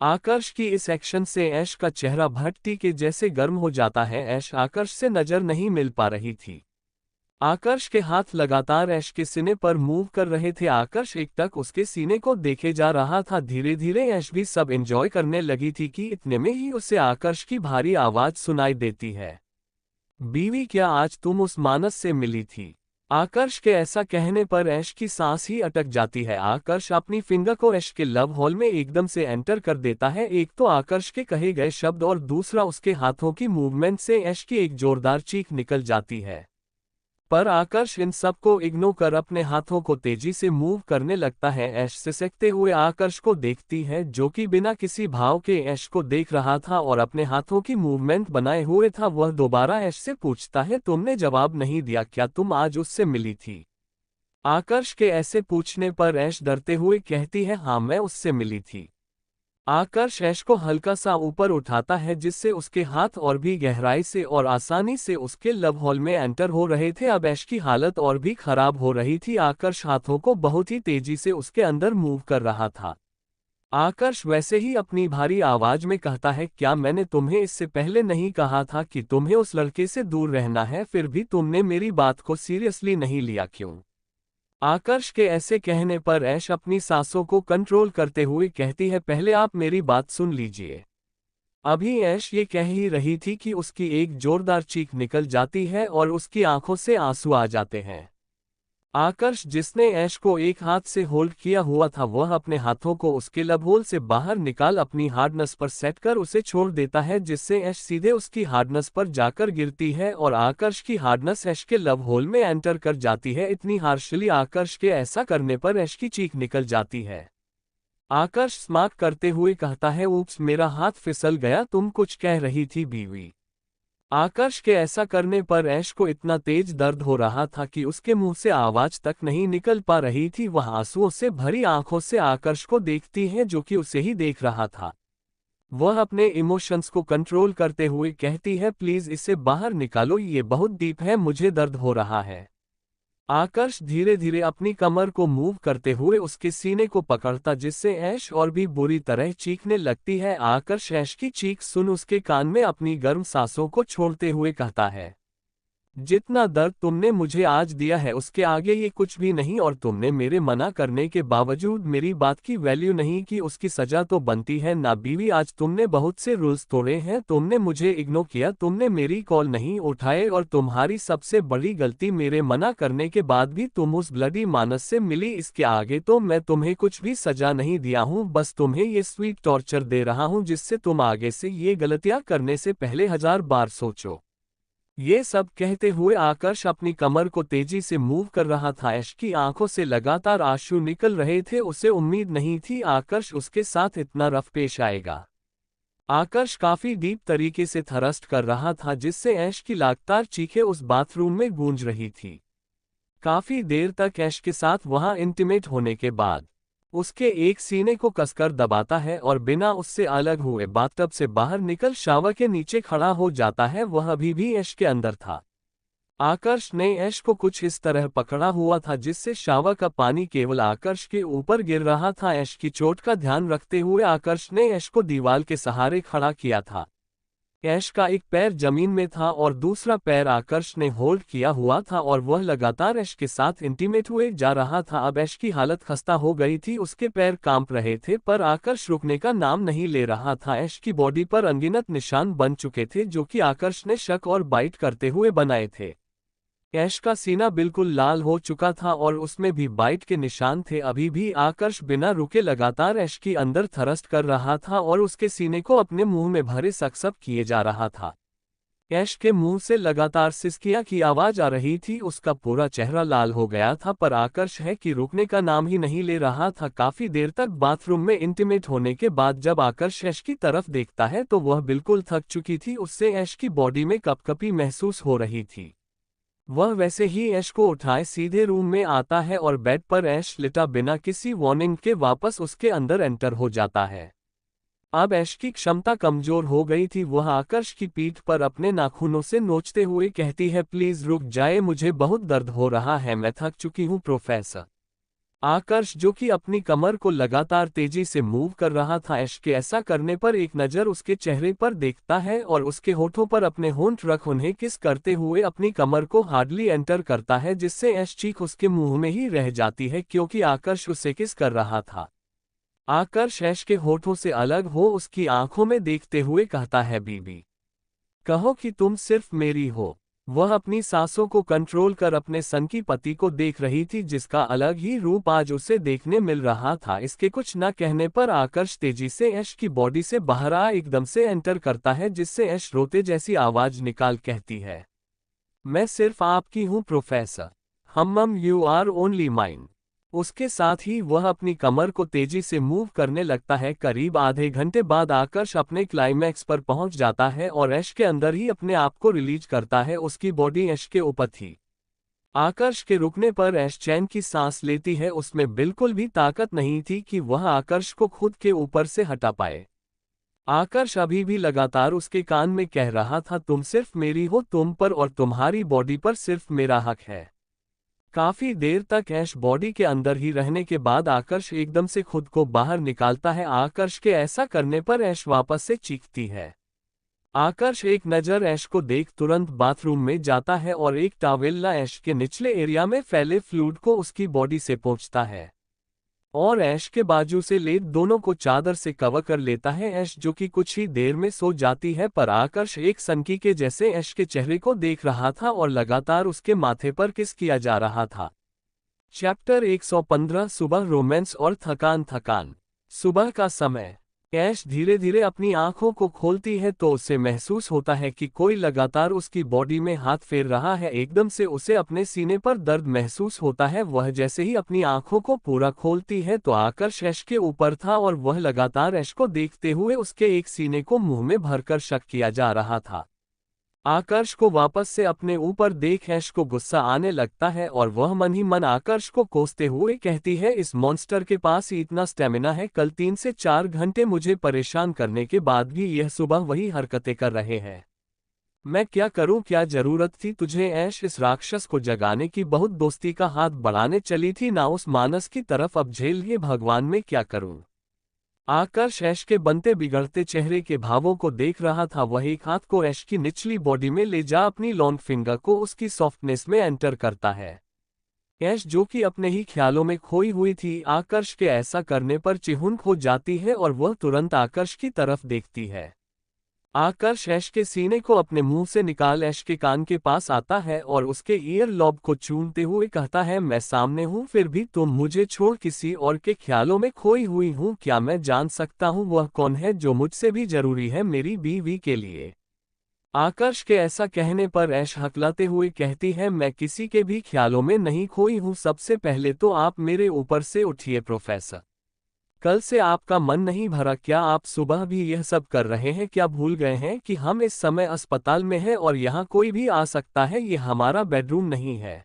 Speaker 1: आकर्ष की इस एक्शन से ऐश का चेहरा भट्टी के जैसे गर्म हो जाता है। ऐश आकर्ष से नजर नहीं मिल पा रही थी। आकर्ष के हाथ लगातार ऐश के सीने पर मूव कर रहे थे। आकर्ष एकटक उसके सीने को देखे जा रहा था। धीरे धीरे ऐश भी सब एंजॉय करने लगी थी कि इतने में ही उसे आकर्ष की भारी आवाज सुनाई देती है, बीवी क्या आज तुम उस मानस से मिली थी। आकर्ष के ऐसा कहने पर ऐश की सांस ही अटक जाती है। आकर्ष अपनी फिंगर को ऐश के लव हॉल में एकदम से एंटर कर देता है। एक तो आकर्ष के कहे गए शब्द और दूसरा उसके हाथों की मूवमेंट से ऐश की एक जोरदार चीख निकल जाती है। पर आकर्ष इन सब को इग्नोर कर अपने हाथों को तेजी से मूव करने लगता है। ऐश सिसकते हुए आकर्ष को देखती है, जो कि बिना किसी भाव के ऐश को देख रहा था और अपने हाथों की मूवमेंट बनाए हुए था। वह दोबारा ऐश से पूछता है, तुमने जवाब नहीं दिया, क्या तुम आज उससे मिली थी। आकर्ष के ऐसे पूछने पर ऐश डरते हुए कहती है, हाँ मैं उससे मिली थी। आकर्ष ऐश को हल्का सा ऊपर उठाता है, जिससे उसके हाथ और भी गहराई से और आसानी से उसके लव हॉल में एंटर हो रहे थे। अब ऐश की हालत और भी खराब हो रही थी। आकर्ष हाथों को बहुत ही तेजी से उसके अंदर मूव कर रहा था। आकर्ष वैसे ही अपनी भारी आवाज में कहता है, क्या मैंने तुम्हें इससे पहले नहीं कहा था कि तुम्हें उस लड़के से दूर रहना है, फिर भी तुमने मेरी बात को सीरियसली नहीं लिया, क्यों। आकर्ष के ऐसे कहने पर ऐश अपनी सांसों को कंट्रोल करते हुए कहती है, पहले आप मेरी बात सुन लीजिए। अभी ऐश ये कह ही रही थी कि उसकी एक जोरदार चीख निकल जाती है और उसकी आंखों से आंसू आ जाते हैं। आकर्ष, जिसने ऐश को एक हाथ से होल्ड किया हुआ था, वह अपने हाथों को उसके लब होल से बाहर निकाल अपनी हार्डनेस पर सेट कर उसे छोड़ देता है, जिससे ऐश सीधे उसकी हार्डनेस पर जाकर गिरती है और आकर्ष की हार्डनेस ऐश के लब होल में एंटर कर जाती है। इतनी हार्शली आकर्ष के ऐसा करने पर ऐश की चीख निकल जाती है। आकर्ष स्मार्ट करते हुए कहता है, ऊप्स मेरा हाथ फिसल गया, तुम कुछ कह रही थी बीवी। आकर्ष के ऐसा करने पर ऐश को इतना तेज दर्द हो रहा था कि उसके मुंह से आवाज तक नहीं निकल पा रही थी। वह आंसुओं से भरी आंखों से आकर्ष को देखती है, जो कि उसे ही देख रहा था। वह अपने इमोशंस को कंट्रोल करते हुए कहती है, प्लीज इसे बाहर निकालो, ये बहुत डीप है, मुझे दर्द हो रहा है। आकर्ष धीरे धीरे अपनी कमर को मूव करते हुए उसके सीने को पकड़ता, जिससे ऐश और भी बुरी तरह चीखने लगती है। आकर्ष ऐश की चीख सुन उसके कान में अपनी गर्म सांसों को छोड़ते हुए कहता है, जितना दर्द तुमने मुझे आज दिया है उसके आगे ये कुछ भी नहीं, और तुमने मेरे मना करने के बावजूद मेरी बात की वैल्यू नहीं की, उसकी सजा तो बनती है ना बीवी। आज तुमने बहुत से रूल्स तोड़े हैं, तुमने मुझे इग्नोर किया, तुमने मेरी कॉल नहीं उठाए, और तुम्हारी सबसे बड़ी गलती मेरे मना करने के बाद भी तुम उस ब्लडी मानस से मिली। इसके आगे तो मैं तुम्हें कुछ भी सजा नहीं दिया हूँ, बस तुम्हें ये स्वीट टॉर्चर दे रहा हूँ जिससे तुम आगे से ये गलतियां करने से पहले 1000 बार सोचो। ये सब कहते हुए आकर्ष अपनी कमर को तेजी से मूव कर रहा था। ऐश की आंखों से लगातार आंसू निकल रहे थे, उसे उम्मीद नहीं थी आकर्ष उसके साथ इतना रफ पेश आएगा। आकर्ष काफी डीप तरीके से थरस्ट कर रहा था जिससे ऐश की लगातार चीखें उस बाथरूम में गूंज रही थी। काफी देर तक ऐश के साथ वहां इंटीमेट होने के बाद उसके एक सीने को कसकर दबाता है और बिना उससे अलग हुए बाथटब से बाहर निकल शावर के नीचे खड़ा हो जाता है। वह अभी भी ऐश के अंदर था। आकर्ष ने ऐश को कुछ इस तरह पकड़ा हुआ था जिससे शावर का पानी केवल आकर्ष के ऊपर गिर रहा था। ऐश की चोट का ध्यान रखते हुए आकर्ष ने ऐश को दीवार के सहारे खड़ा किया था। ऐश का एक पैर जमीन में था और दूसरा पैर आकर्ष ने होल्ड किया हुआ था और वह लगातार ऐश के साथ इंटीमेट हुए जा रहा था। अब ऐश की हालत खस्ता हो गई थी, उसके पैर कांप रहे थे पर आकर्ष रुकने का नाम नहीं ले रहा था। ऐश की बॉडी पर अनगिनत निशान बन चुके थे जो कि आकर्ष ने शक और बाइट करते हुए बनाए थे। ऐश का सीना बिल्कुल लाल हो चुका था और उसमें भी बाइट के निशान थे। अभी भी आकर्ष बिना रुके लगातार ऐश की अंदर थरस्ट कर रहा था और उसके सीने को अपने मुंह में भरे सक्सप किए जा रहा था। ऐश के मुंह से लगातार सिसकियां की आवाज आ रही थी, उसका पूरा चेहरा लाल हो गया था पर आकर्ष है कि रुकने का नाम ही नहीं ले रहा था। काफी देर तक बाथरूम में इंटीमेट होने के बाद जब आकर्ष ऐश की तरफ देखता है तो वह बिल्कुल थक चुकी थी, उससे ऐश की बॉडी में कपकपी महसूस हो रही थी। वह वैसे ही ऐश को उठाए सीधे रूम में आता है और बेड पर ऐश लिटा बिना किसी वार्निंग के वापस उसके अंदर एंटर हो जाता है। अब ऐश की क्षमता कमजोर हो गई थी। वह आकर्ष की पीठ पर अपने नाखूनों से नोचते हुए कहती है, प्लीज रुक जाए, मुझे बहुत दर्द हो रहा है, मैं थक चुकी हूँ प्रोफेसर। आकर्ष जो कि अपनी कमर को लगातार तेजी से मूव कर रहा था, ऐश के ऐसा करने पर एक नज़र उसके चेहरे पर देखता है और उसके होठों पर अपने होंठ रख उन्हें किस करते हुए अपनी कमर को हार्डली एंटर करता है जिससे ऐश चीख उसके मुंह में ही रह जाती है क्योंकि आकर्ष उसे किस कर रहा था। आकर्ष ऐश के होठों से अलग हो उसकी आंखों में देखते हुए कहता है, बीबी कहो कि तुम सिर्फ मेरी हो। वह अपनी सांसों को कंट्रोल कर अपने सन की पति को देख रही थी जिसका अलग ही रूप आज उसे देखने मिल रहा था। इसके कुछ न कहने पर आकर्ष तेजी से ऐश की बॉडी से बाहर आ एकदम से एंटर करता है जिससे ऐश रोते जैसी आवाज निकाल कहती है, मैं सिर्फ आपकी हूँ प्रोफेसर, हम यू आर ओनली माइन। उसके साथ ही वह अपनी कमर को तेजी से मूव करने लगता है। करीब आधे घंटे बाद आकर्ष अपने क्लाइमैक्स पर पहुंच जाता है और ऐश के अंदर ही अपने आप को रिलीज करता है। उसकी बॉडी ऐश के ऊपर थी। आकर्ष के रुकने पर ऐश चैन की सांस लेती है, उसमें बिल्कुल भी ताकत नहीं थी कि वह आकर्ष को खुद के ऊपर से हटा पाए। आकर्ष अभी भी लगातार उसके कान में कह रहा था, तुम सिर्फ मेरी हो, तुम पर और तुम्हारी बॉडी पर सिर्फ मेरा हक है। काफी देर तक ऐश बॉडी के अंदर ही रहने के बाद आकर्ष एकदम से खुद को बाहर निकालता है। आकर्ष के ऐसा करने पर ऐश वापस से चीखती है। आकर्ष एक नज़र ऐश को देख तुरंत बाथरूम में जाता है और एक टॉवेल ऐश के निचले एरिया में फैले फ्लूइड को उसकी बॉडी से पोंछता है और ऐश के बाजू से लेट दोनों को चादर से कवर कर लेता है। ऐश जो कि कुछ ही देर में सो जाती है पर आकर्ष एक सनकी के जैसे ऐश के चेहरे को देख रहा था और लगातार उसके माथे पर किस किया जा रहा था। चैप्टर 115 सुबह रोमांस और थकान। सुबह का समय। ऐश धीरे धीरे अपनी आंखों को खोलती है तो उसे महसूस होता है कि कोई लगातार उसकी बॉडी में हाथ फेर रहा है। एकदम से उसे अपने सीने पर दर्द महसूस होता है। वह जैसे ही अपनी आंखों को पूरा खोलती है तो आकर्ष ऐश के ऊपर था और वह लगातार ऐश को देखते हुए उसके एक सीने को मुंह में भरकर शक किया जा रहा था। आकर्ष को वापस से अपने ऊपर देख ऐश को गुस्सा आने लगता है और वह मन ही मन आकर्ष को कोसते हुए कहती है, इस मॉन्स्टर के पास इतना स्टेमिना है, कल 3 से 4 घंटे मुझे परेशान करने के बाद भी यह सुबह वही हरकतें कर रहे हैं। मैं क्या करूं, क्या जरूरत थी तुझे ऐश इस राक्षस को जगाने की, बहुत दोस्ती का हाथ बढ़ाने चली थी ना उस मानस की तरफ, अब झेल ये भगवान, में क्या करूं। आकर्ष ऐश के बनते बिगड़ते चेहरे के भावों को देख रहा था। वह एक हाथ को ऐश की निचली बॉडी में ले जा अपनी लॉन्ग फिंगर को उसकी सॉफ्टनेस में एंटर करता है। ऐश जो कि अपने ही ख्यालों में खोई हुई थी, आकर्ष के ऐसा करने पर चिहुन खो जाती है और वह तुरंत आकर्ष की तरफ देखती है। आकर्ष ऐश के सीने को अपने मुंह से निकाल ऐश के कान के पास आता है और उसके ईयर लॉब को चूमते हुए कहता है, मैं सामने हूं फिर भी तुम मुझे छोड़ किसी और के ख्यालों में खोई हुई हूं। क्या मैं जान सकता हूं वह कौन है जो मुझसे भी जरूरी है मेरी बीवी के लिए? आकर्ष के ऐसा कहने पर ऐश हकलाते हुए कहती है, मैं किसी के भी ख्यालों में नहीं खोई हूं। सबसे पहले तो आप मेरे ऊपर से उठिए प्रोफेसर। कल से आपका मन नहीं भरा क्या? आप सुबह भी यह सब कर रहे हैं? क्या भूल गए हैं कि हम इस समय अस्पताल में हैं और यहाँ कोई भी आ सकता है? ये हमारा बेडरूम नहीं है।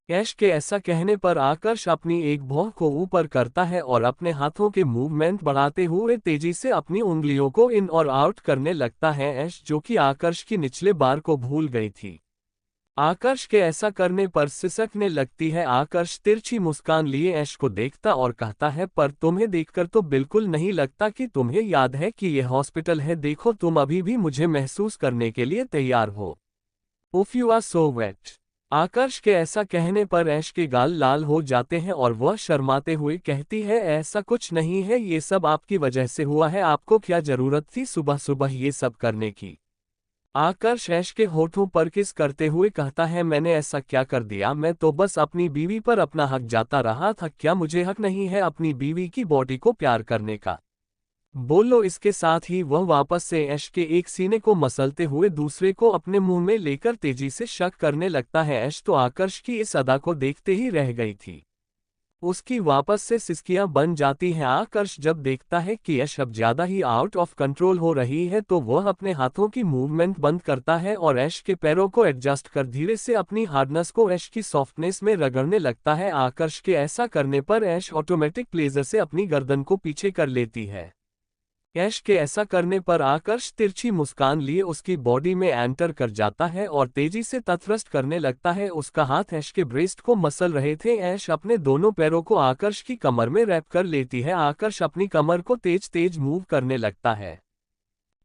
Speaker 1: ऐश के ऐसा कहने पर आकर्ष अपनी एक भौं को ऊपर करता है और अपने हाथों के मूवमेंट बढ़ाते हुए तेजी से अपनी उंगलियों को इन और आउट करने लगता है। ऐश जो कि आकर्ष की निचले बार को भूल गई थी, आकर्ष के ऐसा करने पर सिसकने लगती है। आकर्ष तिरछी मुस्कान लिए ऐश को देखता और कहता है, पर तुम्हें देखकर तो बिल्कुल नहीं लगता कि तुम्हें याद है कि यह हॉस्पिटल है। देखो तुम अभी भी मुझे महसूस करने के लिए तैयार हो। उफ यू आर सो वेट। आकर्ष के ऐसा कहने पर ऐश के गाल लाल हो जाते हैं और वह शर्माते हुए कहती है, ऐसा कुछ नहीं है, ये सब आपकी वजह से हुआ है। आपको क्या जरूरत थी सुबह सुबह ये सब करने की? आकर्ष ऐश के होठों पर किस करते हुए कहता है, मैंने ऐसा क्या कर दिया? मैं तो बस अपनी बीवी पर अपना हक जाता रहा था। क्या मुझे हक नहीं है अपनी बीवी की बॉडी को प्यार करने का? बोलो। इसके साथ ही वह वापस से ऐश के एक सीने को मसलते हुए दूसरे को अपने मुंह में लेकर तेजी से शक करने लगता है। ऐश तो आकर्ष की इस अदा को देखते ही रह गई थी। उसकी वापस से सिसकियां बन जाती हैं। आकर्ष जब देखता है कि यश अब ज्यादा ही आउट ऑफ कंट्रोल हो रही है तो वह अपने हाथों की मूवमेंट बंद करता है और ऐश के पैरों को एडजस्ट कर धीरे से अपनी हार्डनेस को ऐश की सॉफ्टनेस में रगड़ने लगता है। आकर्ष के ऐसा करने पर ऐश ऑटोमेटिक प्लेजर से अपनी गर्दन को पीछे कर लेती है। ऐश के ऐसा करने पर आकर्ष तिरछी मुस्कान लिए उसकी बॉडी में एंटर कर जाता है और तेजी से तथरस्ट करने लगता है। उसका हाथ ऐश के ब्रेस्ट को मसल रहे थे। ऐश अपने दोनों पैरों को आकर्ष की कमर में रैप कर लेती है। आकर्ष अपनी कमर को तेज तेज मूव करने लगता है।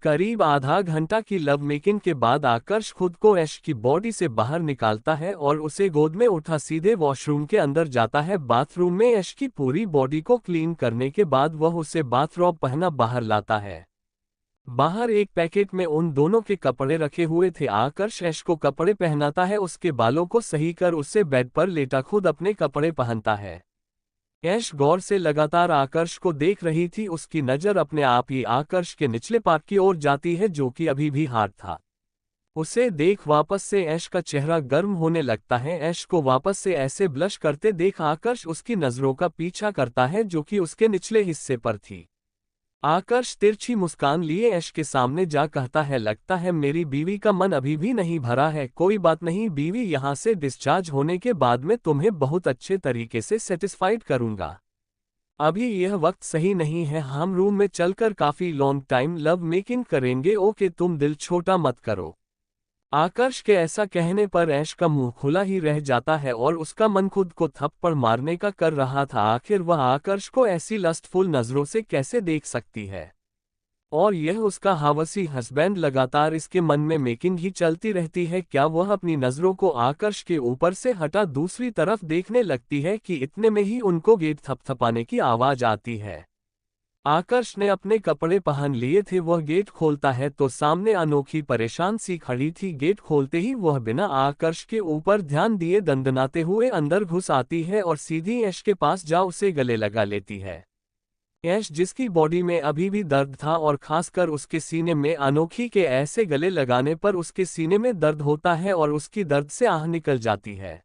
Speaker 1: करीब आधा घंटा की लव मेकिंग के बाद आकर्ष खुद को ऐश की बॉडी से बाहर निकालता है और उसे गोद में उठा सीधे वॉशरूम के अंदर जाता है। बाथरूम में ऐश की पूरी बॉडी को क्लीन करने के बाद वह उसे बाथरॉब पहना बाहर लाता है। बाहर एक पैकेट में उन दोनों के कपड़े रखे हुए थे। आकर्ष ऐश को कपड़े पहनाता है, उसके बालों को सही कर उसे बेड पर लेटा खुद अपने कपड़े पहनता है। ऐश गौर से लगातार आकर्ष को देख रही थी। उसकी नज़र अपने आप ही आकर्ष के निचले पार्ट की ओर जाती है जो कि अभी भी हार्ड था। उसे देख वापस से ऐश का चेहरा गर्म होने लगता है। ऐश को वापस से ऐसे ब्लश करते देख आकर्ष उसकी नज़रों का पीछा करता है जो कि उसके निचले हिस्से पर थी। आकर्ष तिरछी मुस्कान लिए ऐश के सामने जा कहता है, लगता है मेरी बीवी का मन अभी भी नहीं भरा है। कोई बात नहीं बीवी, यहाँ से डिस्चार्ज होने के बाद मैं तुम्हें बहुत अच्छे तरीके से सेटिस्फाइड करूंगा। अभी यह वक्त सही नहीं है, हम रूम में चलकर काफी लॉन्ग टाइम लव मेकिंग करेंगे। ओके तुम दिल छोटा मत करो। आकर्ष के ऐसा कहने पर ऐश का मुंह खुला ही रह जाता है और उसका मन खुद को थप्पड़ मारने का कर रहा था। आखिर वह आकर्ष को ऐसी लस्टफुल नजरों से कैसे देख सकती है? और यह उसका हावसी हस्बैंड। लगातार इसके मन में मेकिंग ही चलती रहती है। क्या वह अपनी नजरों को आकर्ष के ऊपर से हटा दूसरी तरफ देखने लगती है कि इतने में ही उनको गेट थपथपाने की आवाज आती है। आकर्ष ने अपने कपड़े पहन लिए थे। वह गेट खोलता है तो सामने अनोखी परेशान सी खड़ी थी। गेट खोलते ही वह बिना आकर्ष के ऊपर ध्यान दिए दंदनाते हुए अंदर घुस आती है और सीधी ऐश के पास जा उसे गले लगा लेती है। ऐश जिसकी बॉडी में अभी भी दर्द था और खासकर उसके सीने में अनोखी के ऐसे गले लगाने पर उसके सीने में दर्द होता है और उसकी दर्द से आह निकल जाती है।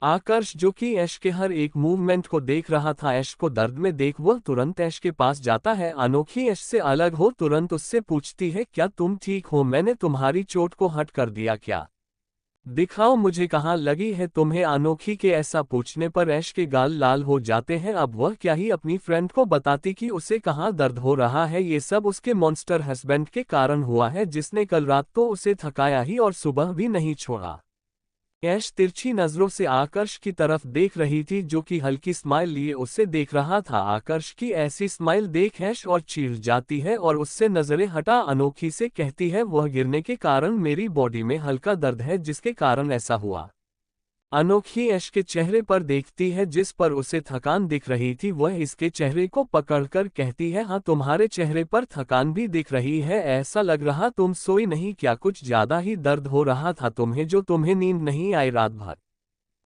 Speaker 1: आकर्ष जो कि ऐश के हर एक मूवमेंट को देख रहा था, ऐश को दर्द में देख वह तुरंत ऐश के पास जाता है। अनोखी ऐश से अलग हो तुरंत उससे पूछती है, क्या तुम ठीक हो? मैंने तुम्हारी चोट को हट कर दिया क्या? दिखाओ मुझे कहाँ लगी है तुम्हें? अनोखी के ऐसा पूछने पर ऐश के गाल लाल हो जाते हैं। अब वह क्या ही अपनी फ्रेंड को बताती कि उसे कहाँ दर्द हो रहा है। ये सब उसके मॉन्स्टर हस्बैंड के कारण हुआ है जिसने कल रात तो उसे थकाया ही और सुबह भी नहीं छोड़ा। ऐश तिरछी नजरों से आकर्ष की तरफ देख रही थी, जो कि हल्की स्माइल लिए उसे देख रहा था। आकर्ष की ऐसी स्माइल देख ऐश और चिढ़ जाती है और उससे नजरें हटा अनोखी से कहती है, वह गिरने के कारण मेरी बॉडी में हल्का दर्द है जिसके कारण ऐसा हुआ। अनोखी ऐश के चेहरे पर देखती है जिस पर उसे थकान दिख रही थी। वह इसके चेहरे को पकड़कर कहती है, हाँ तुम्हारे चेहरे पर थकान भी दिख रही है, ऐसा लग रहा तुम सोई नहीं क्या, कुछ ज्यादा ही दर्द हो रहा था तुम्हें जो तुम्हें नींद नहीं आई रात भर।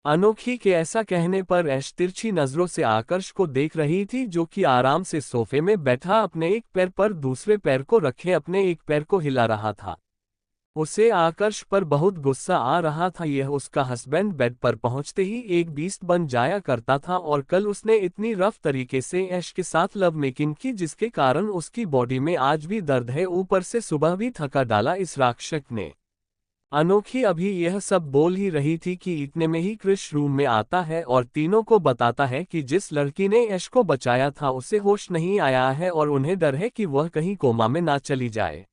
Speaker 1: अनोखी के ऐसा कहने पर ऐश तिरछी नजरों से आकर्ष को देख रही थी, जो कि आराम से सोफे में बैठा अपने एक पैर पर दूसरे पैर को रखे अपने एक पैर को हिला रहा था। उसे आकर्ष पर बहुत गुस्सा आ रहा था। यह उसका हस्बैंड बेड पर पहुंचते ही एक बीस्ट बन जाया करता था और कल उसने इतनी रफ तरीके से ऐश के साथ लव मेकिंग की जिसके कारण उसकी बॉडी में आज भी दर्द है, ऊपर से सुबह भी थका डाला इस राक्षस ने। अनोखी अभी यह सब बोल ही रही थी कि इतने में ही क्रिश रूम में आता है और तीनों को बताता है कि जिस लड़की ने ऐश को बचाया था उसे होश नहीं आया है और उन्हें डर है कि वह कहीं कोमा में ना चली जाए।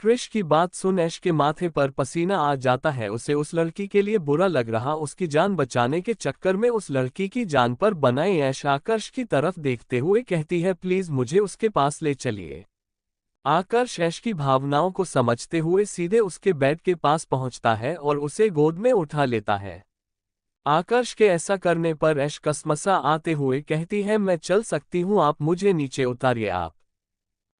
Speaker 1: क्रिश की बात सुन ऐश के माथे पर पसीना आ जाता है। उसे उस लड़की के लिए बुरा लग रहा, उसकी जान बचाने के चक्कर में उस लड़की की जान पर बनाए। ऐश आकर्ष की तरफ देखते हुए कहती है, प्लीज मुझे उसके पास ले चलिए। आकर्ष ऐश की भावनाओं को समझते हुए सीधे उसके बेड के पास पहुंचता है और उसे गोद में उठा लेता है। आकर्ष के ऐसा करने पर ऐश कसमसा आते हुए कहती है, मैं चल सकती हूँ, आप मुझे नीचे उतारिए। आप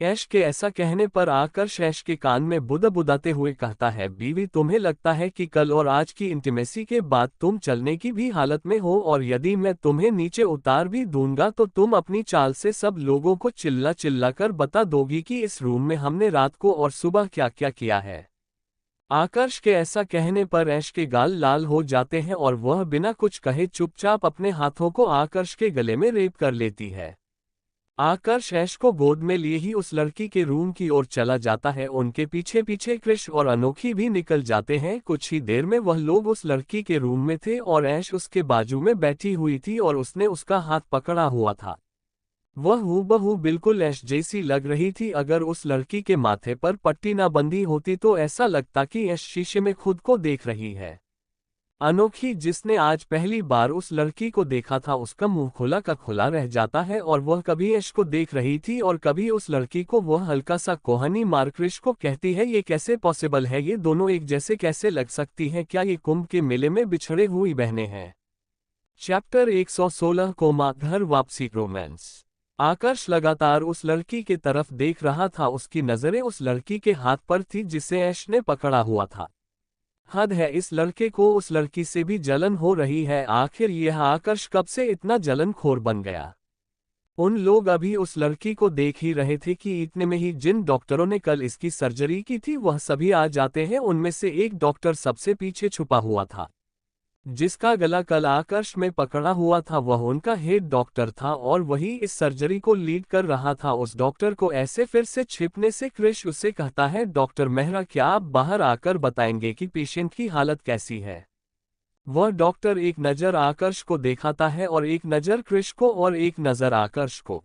Speaker 1: ऐश के ऐसा कहने पर आकर्ष ऐश के कान में बुदाते हुए कहता है, बीवी तुम्हें लगता है कि कल और आज की इंटीमेसी के बाद तुम चलने की भी हालत में हो, और यदि मैं तुम्हें नीचे उतार भी दूंगा तो तुम अपनी चाल से सब लोगों को चिल्ला चिल्ला कर बता दोगी कि इस रूम में हमने रात को और सुबह क्या क्या किया है। आकर्ष के ऐसा कहने पर ऐश के गाल लाल हो जाते हैं और वह बिना कुछ कहे चुपचाप अपने हाथों को आकर्ष के गले में रेप कर लेती है। आकर्ष ऐश को गोद में लिए ही उस लड़की के रूम की ओर चला जाता है। उनके पीछे पीछे क्रिश और अनोखी भी निकल जाते हैं। कुछ ही देर में वह लोग उस लड़की के रूम में थे और ऐश उसके बाजू में बैठी हुई थी और उसने उसका हाथ पकड़ा हुआ था। वह हूबहू बिल्कुल ऐश जैसी लग रही थी। अगर उस लड़की के माथे पर पट्टी ना बंधी होती तो ऐसा लगता कि ऐश शीशे में खुद को देख रही है। अनोखी, जिसने आज पहली बार उस लड़की को देखा था, उसका मुंह खुला का खुला रह जाता है और वह कभी ऐश को देख रही थी और कभी उस लड़की को। वह हल्का सा कोहनी मार क्रिश को कहती है, ये कैसे पॉसिबल है, ये दोनों एक जैसे कैसे लग सकती हैं, क्या ये कुंभ के मेले में बिछड़े हुई बहनें हैं। चैप्टर 116 कोमा, घर वापसी, रोमांस। आकर्ष लगातार उस लड़की के तरफ देख रहा था। उसकी नजरें उस लड़की के हाथ पर थी जिसे ऐश ने पकड़ा हुआ था। हद है, इस लड़के को उस लड़की से भी जलन हो रही है। आखिर यह आकर्ष कब से इतना जलनखोर बन गया। उन लोग अभी उस लड़की को देख ही रहे थे कि इतने में ही जिन डॉक्टरों ने कल इसकी सर्जरी की थी वह सभी आ जाते हैं। उनमें से एक डॉक्टर सबसे पीछे छुपा हुआ था, जिसका गला कल आकर्ष में पकड़ा हुआ था। वह उनका हेड डॉक्टर था और वही इस सर्जरी को लीड कर रहा था। उस डॉक्टर को ऐसे फिर से छिपने से क्रिश उससे कहता है, डॉक्टर मेहरा, क्या आप बाहर आकर बताएंगे कि पेशेंट की हालत कैसी है। वह डॉक्टर एक नज़र आकर्ष को दिखाता है और एक नज़र क्रिश को और एक नज़र आकर्ष को।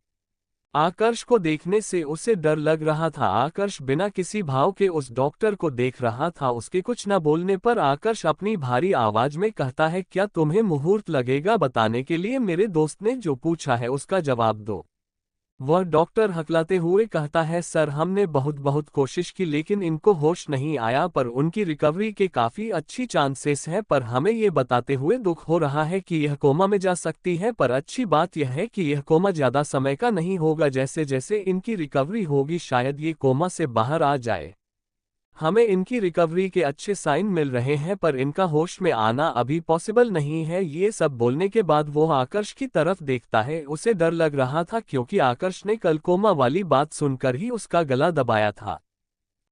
Speaker 1: आकर्ष को देखने से उसे डर लग रहा था। आकर्ष बिना किसी भाव के उस डॉक्टर को देख रहा था। उसके कुछ न बोलने पर आकर्ष अपनी भारी आवाज में कहता है, क्या तुम्हें मुहूर्त लगेगा बताने के लिए? मेरे दोस्त ने जो पूछा है उसका जवाब दो। वह डॉक्टर हकलाते हुए कहता है, सर हमने बहुत कोशिश की लेकिन इनको होश नहीं आया, पर उनकी रिकवरी के काफी अच्छी चांसेस हैं, पर हमें ये बताते हुए दुख हो रहा है कि यह कोमा में जा सकती है। पर अच्छी बात यह है कि यह कोमा ज्यादा समय का नहीं होगा। जैसे जैसे इनकी रिकवरी होगी शायद ये कोमा से बाहर आ जाए। हमें इनकी रिकवरी के अच्छे साइन मिल रहे हैं, पर इनका होश में आना अभी पॉसिबल नहीं है। ये सब बोलने के बाद वो आकर्ष की तरफ देखता है। उसे डर लग रहा था क्योंकि आकर्ष ने कल कोमा वाली बात सुनकर ही उसका गला दबाया था।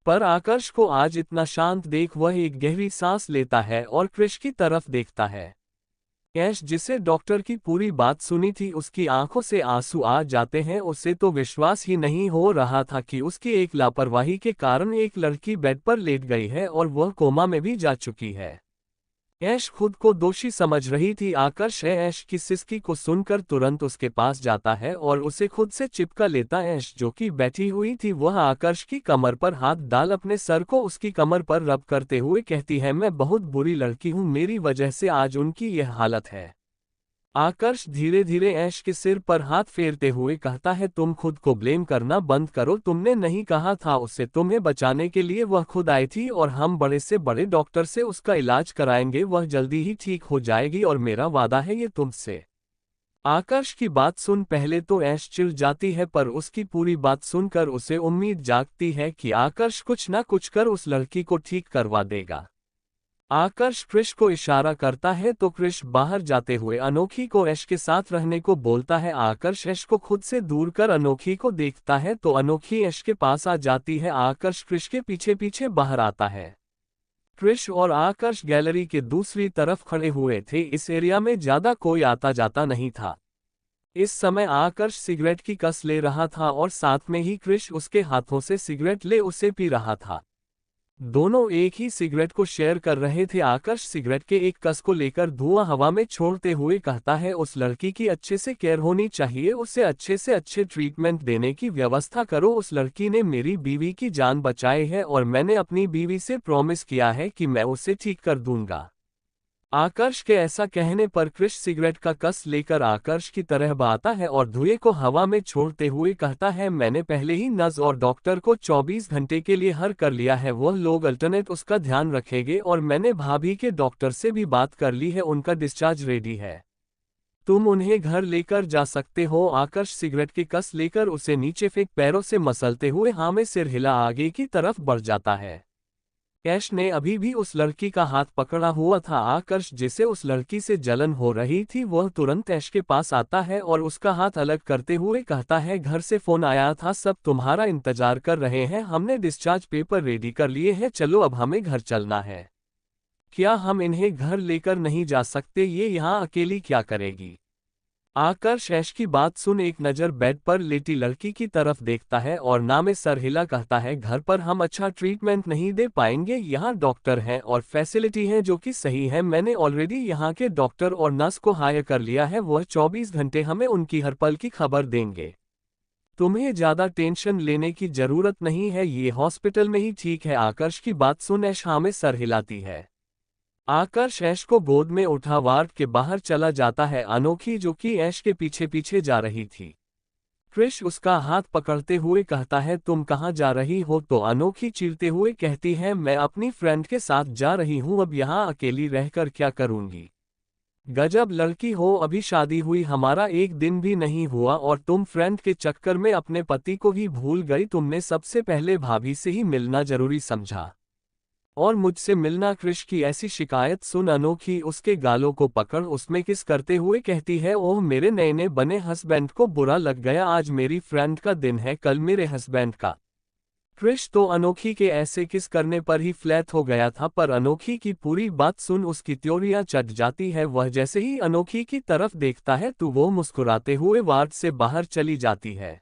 Speaker 1: पर आकर्ष को आज इतना शांत देख वह एक गहरी सांस लेता है और क्रिश की तरफ देखता है। ऐश, जिसे डॉक्टर की पूरी बात सुनी थी, उसकी आंखों से आंसू आ जाते हैं। उसे तो विश्वास ही नहीं हो रहा था कि उसकी एक लापरवाही के कारण एक लड़की बेड पर लेट गई है और वह कोमा में भी जा चुकी है। ऐश खुद को दोषी समझ रही थी। आकर्ष ऐश की सिसकी को सुनकर तुरंत उसके पास जाता है और उसे खुद से चिपका लेता। ऐश जो कि बैठी हुई थी वह आकर्ष की कमर पर हाथ डाल अपने सर को उसकी कमर पर रब करते हुए कहती है, मैं बहुत बुरी लड़की हूँ, मेरी वजह से आज उनकी यह हालत है। आकर्ष धीरे धीरे ऐश के सिर पर हाथ फेरते हुए कहता है, तुम खुद को ब्लेम करना बंद करो। तुमने नहीं कहा था उससे, तुम्हें बचाने के लिए वह खुद आई थी और हम बड़े से बड़े डॉक्टर से उसका इलाज कराएंगे, वह जल्दी ही ठीक हो जाएगी और मेरा वादा है ये तुमसे। आकर्ष की बात सुन पहले तो ऐश चिढ़ जाती है, पर उसकी पूरी बात सुनकर उसे उम्मीद जागती है कि आकर्ष कुछ ना कुछ कर उस लड़की को ठीक करवा देगा। आकर्ष क्रिश को इशारा करता है तो क्रिश बाहर जाते हुए अनोखी को ऐश के साथ रहने को बोलता है। आकर्ष ऐश को खुद से दूर कर अनोखी को देखता है तो अनोखी ऐश के पास आ जाती है। आकर्ष क्रिश के पीछे पीछे बाहर आता है। क्रिश और आकर्ष गैलरी के दूसरी तरफ खड़े हुए थे। इस एरिया में ज्यादा कोई आता जाता नहीं था। इस समय आकर्ष सिगरेट की कस ले रहा था और साथ में ही क्रिश उसके हाथों से सिगरेट ले उसे पी रहा था। दोनों एक ही सिगरेट को शेयर कर रहे थे। आकर्ष सिगरेट के एक कस को लेकर धुआं हवा में छोड़ते हुए कहता है, उस लड़की की अच्छे से केयर होनी चाहिए, उसे अच्छे से अच्छे ट्रीटमेंट देने की व्यवस्था करो। उस लड़की ने मेरी बीवी की जान बचाई है और मैंने अपनी बीवी से प्रॉमिस किया है कि मैं उसे ठीक कर दूंगा। आकर्ष के ऐसा कहने पर क्रिश सिगरेट का कस लेकर आकर्ष की तरह आता है और धुएं को हवा में छोड़ते हुए कहता है, मैंने पहले ही नर्स और डॉक्टर को 24 घंटे के लिए हर कर लिया है, वह लोग अल्टरनेट उसका ध्यान रखेंगे और मैंने भाभी के डॉक्टर से भी बात कर ली है, उनका डिस्चार्ज रेडी है, तुम उन्हें घर लेकर जा सकते हो। आकर्ष सिगरेट की कस लेकर उसे नीचे फेंक पैरों से मसलते हुए हाँ में सिर हिला आगे की तरफ बढ़ जाता है। ऐश ने अभी भी उस लड़की का हाथ पकड़ा हुआ था। आकर्ष जिसे उस लड़की से जलन हो रही थी वह तुरंत ऐश के पास आता है और उसका हाथ अलग करते हुए कहता है, घर से फोन आया था, सब तुम्हारा इंतजार कर रहे हैं, हमने डिस्चार्ज पेपर रेडी कर लिए हैं, चलो अब हमें घर चलना है। क्या हम इन्हें घर लेकर नहीं जा सकते, ये यहाँ अकेली क्या करेगी। आकर्ष ऐश की बात सुन एक नज़र बेड पर लेटी लड़की की तरफ देखता है और ना में सर हिला कहता है, घर पर हम अच्छा ट्रीटमेंट नहीं दे पाएंगे, यहाँ डॉक्टर हैं और फैसिलिटी है जो कि सही है, मैंने ऑलरेडी यहाँ के डॉक्टर और नर्स को हायर कर लिया है, वह 24 घंटे हमें उनकी हर पल की खबर देंगे, तुम्हें ज्यादा टेंशन लेने की जरूरत नहीं है, ये हॉस्पिटल में ही ठीक है। आकर्ष की बात सुन ऐश हाँ में सर हिलाती है। आकर्ष ऐश को गोद में उठा वार्ड के बाहर चला जाता है। अनोखी जो कि ऐश के पीछे पीछे जा रही थी, क्रिश उसका हाथ पकड़ते हुए कहता है, तुम कहाँ जा रही हो, तो अनोखी चीरते हुए कहती है, मैं अपनी फ्रेंड के साथ जा रही हूँ, अब यहाँ अकेली रहकर क्या करूँगी। गजब लड़की हो, अभी शादी हुई हमारा एक दिन भी नहीं हुआ और तुम फ्रेंड के चक्कर में अपने पति को ही भूल गई, तुमने सबसे पहले भाभी से ही मिलना जरूरी समझा और मुझसे मिलना। क्रिश की ऐसी शिकायत सुन अनोखी उसके गालों को पकड़ उसमें किस करते हुए कहती है, ओह मेरे नए नए बने हस्बैंड को बुरा लग गया, आज मेरी फ्रेंड का दिन है, कल मेरे हस्बैंड का। क्रिश तो अनोखी के ऐसे किस करने पर ही फ्लैट हो गया था, पर अनोखी की पूरी बात सुन उसकी त्योरियां चढ़ जाती है। वह जैसे ही अनोखी की तरफ देखता है तो वो मुस्कुराते हुए वार्ड से बाहर चली जाती है।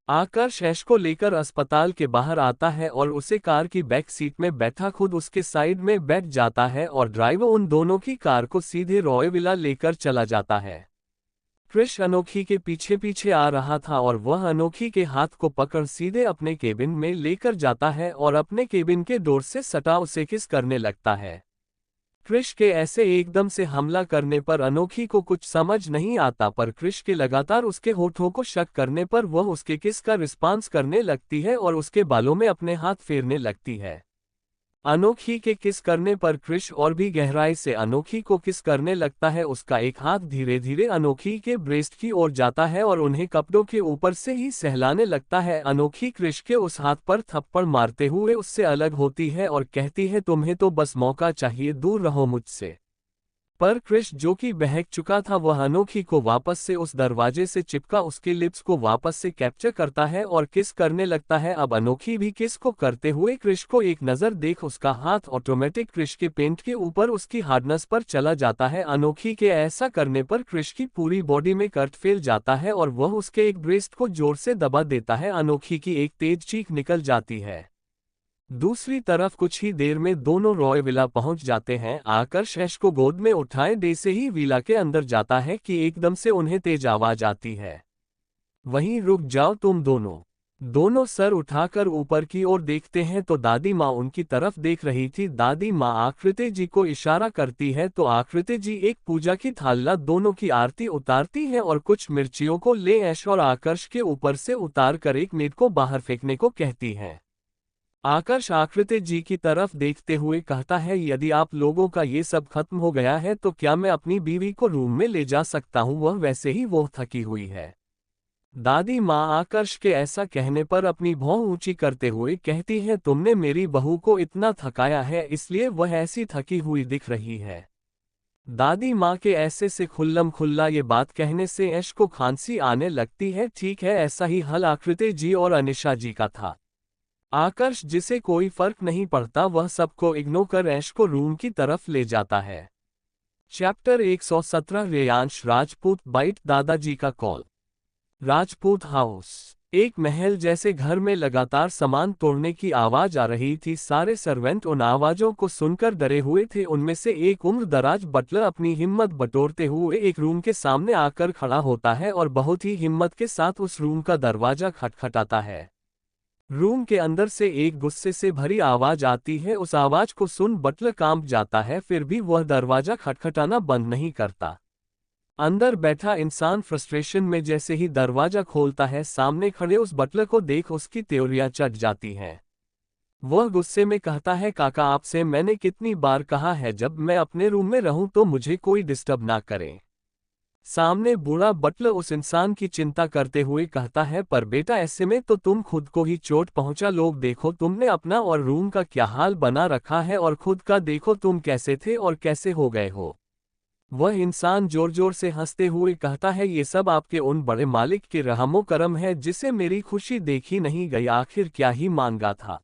Speaker 1: आकर्ष ऐश को लेकर अस्पताल के बाहर आता है और उसे कार की बैक सीट में बैठा खुद उसके साइड में बैठ जाता है और ड्राइवर उन दोनों की कार को सीधे रॉयविला लेकर चला जाता है। क्रिश अनोखी के पीछे पीछे आ रहा था और वह अनोखी के हाथ को पकड़ सीधे अपने केबिन में लेकर जाता है और अपने केबिन के डोर से सटा उसे किस करने लगता है। क्रिश के ऐसे एकदम से हमला करने पर अनोखी को कुछ समझ नहीं आता, पर क्रिश के लगातार उसके होठों को शक करने पर वह उसके किस का रिस्पांस करने लगती है और उसके बालों में अपने हाथ फेरने लगती है। अनोखी के किस करने पर क्रिश और भी गहराई से अनोखी को किस करने लगता है। उसका एक हाथ धीरे धीरे अनोखी के ब्रेस्ट की ओर जाता है और उन्हें कपड़ों के ऊपर से ही सहलाने लगता है। अनोखी क्रिश के उस हाथ पर थप्पड़ मारते हुए उससे अलग होती है और कहती है, तुम्हें तो बस मौका चाहिए, दूर रहो मुझसे। पर क्रिश जो कि बहक चुका था वह अनोखी को वापस से उस दरवाजे से चिपका उसके लिप्स को वापस से कैप्चर करता है और किस करने लगता है। अब अनोखी भी किस को करते हुए क्रिश को एक नज़र देख उसका हाथ ऑटोमेटिक क्रिश के पेंट के ऊपर उसकी हार्डनेस पर चला जाता है। अनोखी के ऐसा करने पर क्रिश की पूरी बॉडी में कर्ट फैल जाता है और वह उसके एक ब्रेस्ट को जोर से दबा देता है। अनोखी की एक तेज चीख निकल जाती है। दूसरी तरफ कुछ ही देर में दोनों रॉय विला पहुंच जाते हैं। आकर्ष ऐश को गोद में उठाए दे से ही विला के अंदर जाता है कि एकदम से उन्हें तेज आवाज आती है, वहीं रुक जाओ तुम दोनों। दोनों सर उठाकर ऊपर की ओर देखते हैं तो दादी माँ उनकी तरफ देख रही थी। दादी माँ आकृति जी को इशारा करती है तो आकृति जी एक पूजा की थाला दोनों की आरती उतारती है और कुछ मिर्चियों को ले ऐश और आकर्ष के ऊपर से उतार कर एक नेट को बाहर फेंकने को कहती है। आकर्ष आकृति जी की तरफ देखते हुए कहता है, यदि आप लोगों का ये सब खत्म हो गया है तो क्या मैं अपनी बीवी को रूम में ले जा सकता हूँ, वह वैसे ही वो थकी हुई है। दादी माँ आकर्ष के ऐसा कहने पर अपनी भौं ऊंची करते हुए कहती है, तुमने मेरी बहू को इतना थकाया है इसलिए वह ऐसी थकी हुई दिख रही है। दादी माँ के ऐसे से खुल्लम खुल्ला ये बात कहने से ऐश को खांसी आने लगती है। ठीक है, ऐसा ही हल आकृति जी और अनिशा जी का था। आकर्ष जिसे कोई फर्क नहीं पड़ता वह सबको इग्नोर कर ऐश को रूम की तरफ ले जाता है। चैप्टर 117 रेयांश राजपूत बाइट दादाजी का कॉल। राजपूत हाउस। एक महल जैसे घर में लगातार सामान तोड़ने की आवाज आ रही थी। सारे सर्वेंट उन आवाजों को सुनकर डरे हुए थे। उनमें से एक उम्रदराज बटलर अपनी हिम्मत बटोरते हुए एक रूम के सामने आकर खड़ा होता है और बहुत ही हिम्मत के साथ उस रूम का दरवाजा खटखटाता है। रूम के अंदर से एक गुस्से से भरी आवाज आती है। उस आवाज को सुन बटलर कांप जाता है, फिर भी वह दरवाजा खटखटाना बंद नहीं करता। अंदर बैठा इंसान फ्रस्ट्रेशन में जैसे ही दरवाजा खोलता है, सामने खड़े उस बटलर को देख उसकी त्योरियां चढ़ जाती हैं। वह गुस्से में कहता है, काका आपसे मैंने कितनी बार कहा है जब मैं अपने रूम में रहूं तो मुझे कोई डिस्टर्ब ना करे। सामने बूढ़ा बटलर उस इंसान की चिंता करते हुए कहता है, पर बेटा ऐसे में तो तुम खुद को ही चोट पहुंचा। लोग देखो तुमने अपना और रूम का क्या हाल बना रखा है और खुद का देखो तुम कैसे थे और कैसे हो गए हो। वह इंसान जोर जोर से हंसते हुए कहता है, ये सब आपके उन बड़े मालिक के रहमो करम है जिसे मेरी खुशी देखी नहीं गई। आखिर क्या ही मांगा था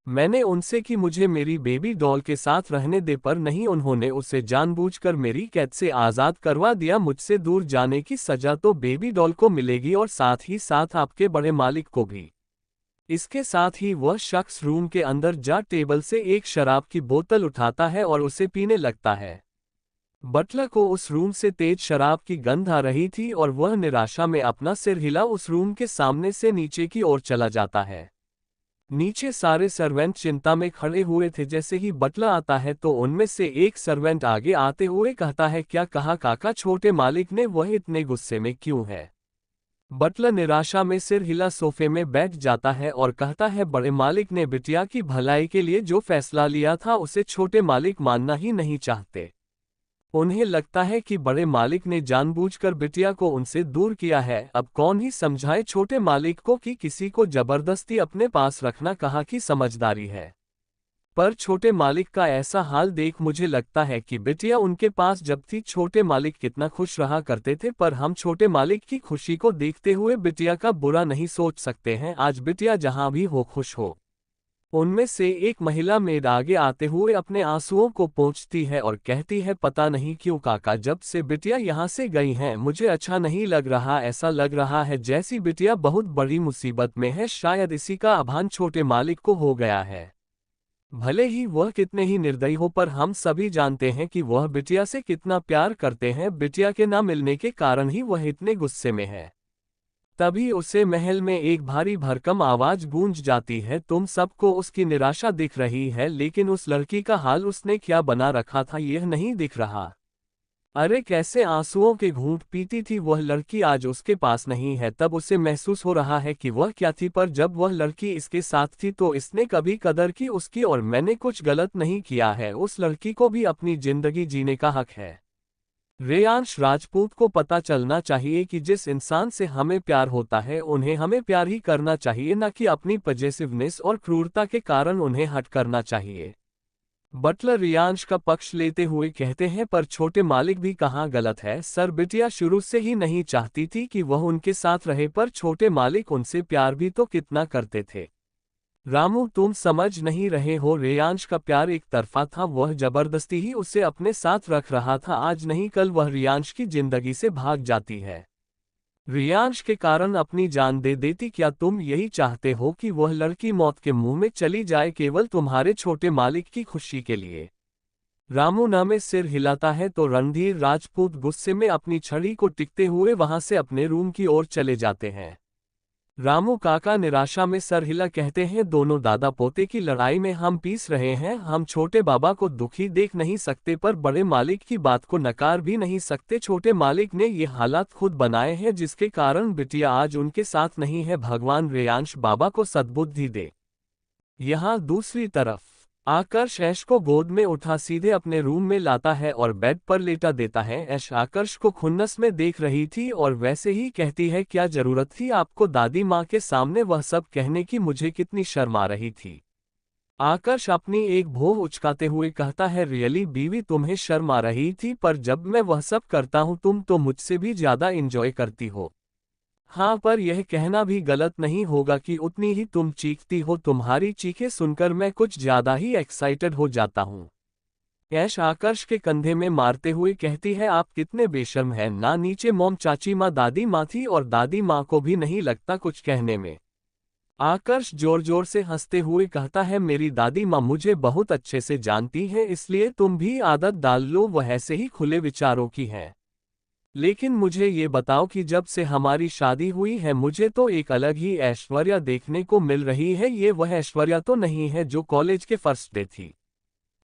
Speaker 1: मैंने उनसे कि मुझे मेरी बेबी डॉल के साथ रहने दे, पर नहीं, उन्होंने उसे जानबूझकर मेरी कैद से आज़ाद करवा दिया। मुझसे दूर जाने की सजा तो बेबी डॉल को मिलेगी और साथ ही साथ आपके बड़े मालिक को भी। इसके साथ ही वह शख्स रूम के अंदर जा टेबल से एक शराब की बोतल उठाता है और उसे पीने लगता है। बटलर को उस रूम से तेज शराब की गंध आ रही थी और वह निराशा में अपना सिर हिला उस रूम के सामने से नीचे की ओर चला जाता है। नीचे सारे सर्वेंट चिंता में खड़े हुए थे। जैसे ही बटलर आता है तो उनमें से एक सर्वेंट आगे आते हुए कहता है, क्या कहा काका, छोटे मालिक ने, वह इतने गुस्से में क्यों है। बटलर निराशा में सिर हिला सोफे में बैठ जाता है और कहता है, बड़े मालिक ने बिटिया की भलाई के लिए जो फैसला लिया था उसे छोटे मालिक मानना ही नहीं चाहते। उन्हें लगता है कि बड़े मालिक ने जानबूझकर बिटिया को उनसे दूर किया है। अब कौन ही समझाए छोटे मालिक को कि किसी को जबरदस्ती अपने पास रखना कहाँ की समझदारी है। पर छोटे मालिक का ऐसा हाल देख मुझे लगता है कि बिटिया उनके पास जब थी छोटे मालिक कितना खुश रहा करते थे, पर हम छोटे मालिक की खुशी को देखते हुए बिटिया का बुरा नहीं सोच सकते हैं। आज बिटिया जहां भी हो खुश हो। उनमें से एक महिला मेड आगे आते हुए अपने आंसुओं को पोंछती है और कहती है, पता नहीं क्यों काका, जब से बिटिया यहाँ से गई हैं मुझे अच्छा नहीं लग रहा। ऐसा लग रहा है जैसी बिटिया बहुत बड़ी मुसीबत में है। शायद इसी का आभान छोटे मालिक को हो गया है। भले ही वह कितने ही निर्दयी हो, पर हम सभी जानते हैं कि वह बिटिया से कितना प्यार करते हैं। बिटिया के न मिलने के कारण ही वह इतने गुस्से में है। तभी उसे महल में एक भारी भरकम आवाज गूंज जाती है। तुम सबको उसकी निराशा दिख रही है, लेकिन उस लड़की का हाल उसने क्या बना रखा था यह नहीं दिख रहा। अरे कैसे आंसुओं के घूंट पीती थी वह लड़की, आज उसके पास नहीं है। तब उसे महसूस हो रहा है कि वह क्या थी, पर जब वह लड़की इसके साथ थी तो इसने कभी कदर की उसकी। और मैंने कुछ गलत नहीं किया है, उस लड़की को भी अपनी जिंदगी जीने का हक है। रेयांश राजपूत को पता चलना चाहिए कि जिस इंसान से हमें प्यार होता है उन्हें हमें प्यार ही करना चाहिए, न कि अपनी पजेसिवनेस और क्रूरता के कारण उन्हें हट करना चाहिए। बटलर रेयांश का पक्ष लेते हुए कहते हैं, पर छोटे मालिक भी कहाँ गलत है। सर, बिटिया शुरू से ही नहीं चाहती थी कि वह उनके साथ रहे, पर छोटे मालिक उनसे प्यार भी तो कितना करते थे। रामू, तुम समझ नहीं रहे हो, रेयांश का प्यार एक तरफा था। वह जबरदस्ती ही उसे अपने साथ रख रहा था। आज नहीं कल वह रेयांश की जिंदगी से भाग जाती है। रियांश के कारण अपनी जान दे देती, क्या तुम यही चाहते हो कि वह लड़की मौत के मुंह में चली जाए केवल तुम्हारे छोटे मालिक की खुशी के लिए? रामू ना में सिर हिलाता है तो रणधीर राजपूत गुस्से में अपनी छड़ी को टिकते हुए वहां से अपने रूम की ओर चले जाते हैं। रामू काका निराशा में सर हिला कहते हैं, दोनों दादा पोते की लड़ाई में हम पीस रहे हैं। हम छोटे बाबा को दुखी देख नहीं सकते पर बड़े मालिक की बात को नकार भी नहीं सकते। छोटे मालिक ने ये हालात खुद बनाए हैं जिसके कारण बिटिया आज उनके साथ नहीं है। भगवान रेयांश बाबा को सद्बुद्धि दे। यहाँ दूसरी तरफ आकर्ष ऐश को गोद में उठा सीधे अपने रूम में लाता है और बेड पर लेटा देता है। ऐश आकर्ष को खुन्नस में देख रही थी और वैसे ही कहती है, क्या जरूरत थी आपको दादी माँ के सामने वह सब कहने की? मुझे कितनी शर्म आ रही थी। आकर्ष अपनी एक भौं उचकाते हुए कहता है, रियली बीवी तुम्हें शर्म आ रही थी, पर जब मैं वह सब करता हूँ तुम तो मुझसे भी ज्यादा एंजॉय करती हो। हाँ, पर यह कहना भी गलत नहीं होगा कि उतनी ही तुम चीखती हो। तुम्हारी चीखें सुनकर मैं कुछ ज्यादा ही एक्साइटेड हो जाता हूँ। ऐश आकर्ष के कंधे में मारते हुए कहती है, आप कितने बेशर्म हैं ना। नीचे मॉम चाची माँ दादी माँ थी और दादी माँ को भी नहीं लगता कुछ कहने में। आकर्ष जोर जोर से हंसते हुए कहता है, मेरी दादी माँ मुझे बहुत अच्छे से जानती है, इसलिए तुम भी आदत डाल लो, वह ऐसे ही खुले विचारों की है। लेकिन मुझे ये बताओ कि जब से हमारी शादी हुई है मुझे तो एक अलग ही ऐश्वर्या देखने को मिल रही है। ये वह ऐश्वर्या तो नहीं है जो कॉलेज के फर्स्ट डे थी।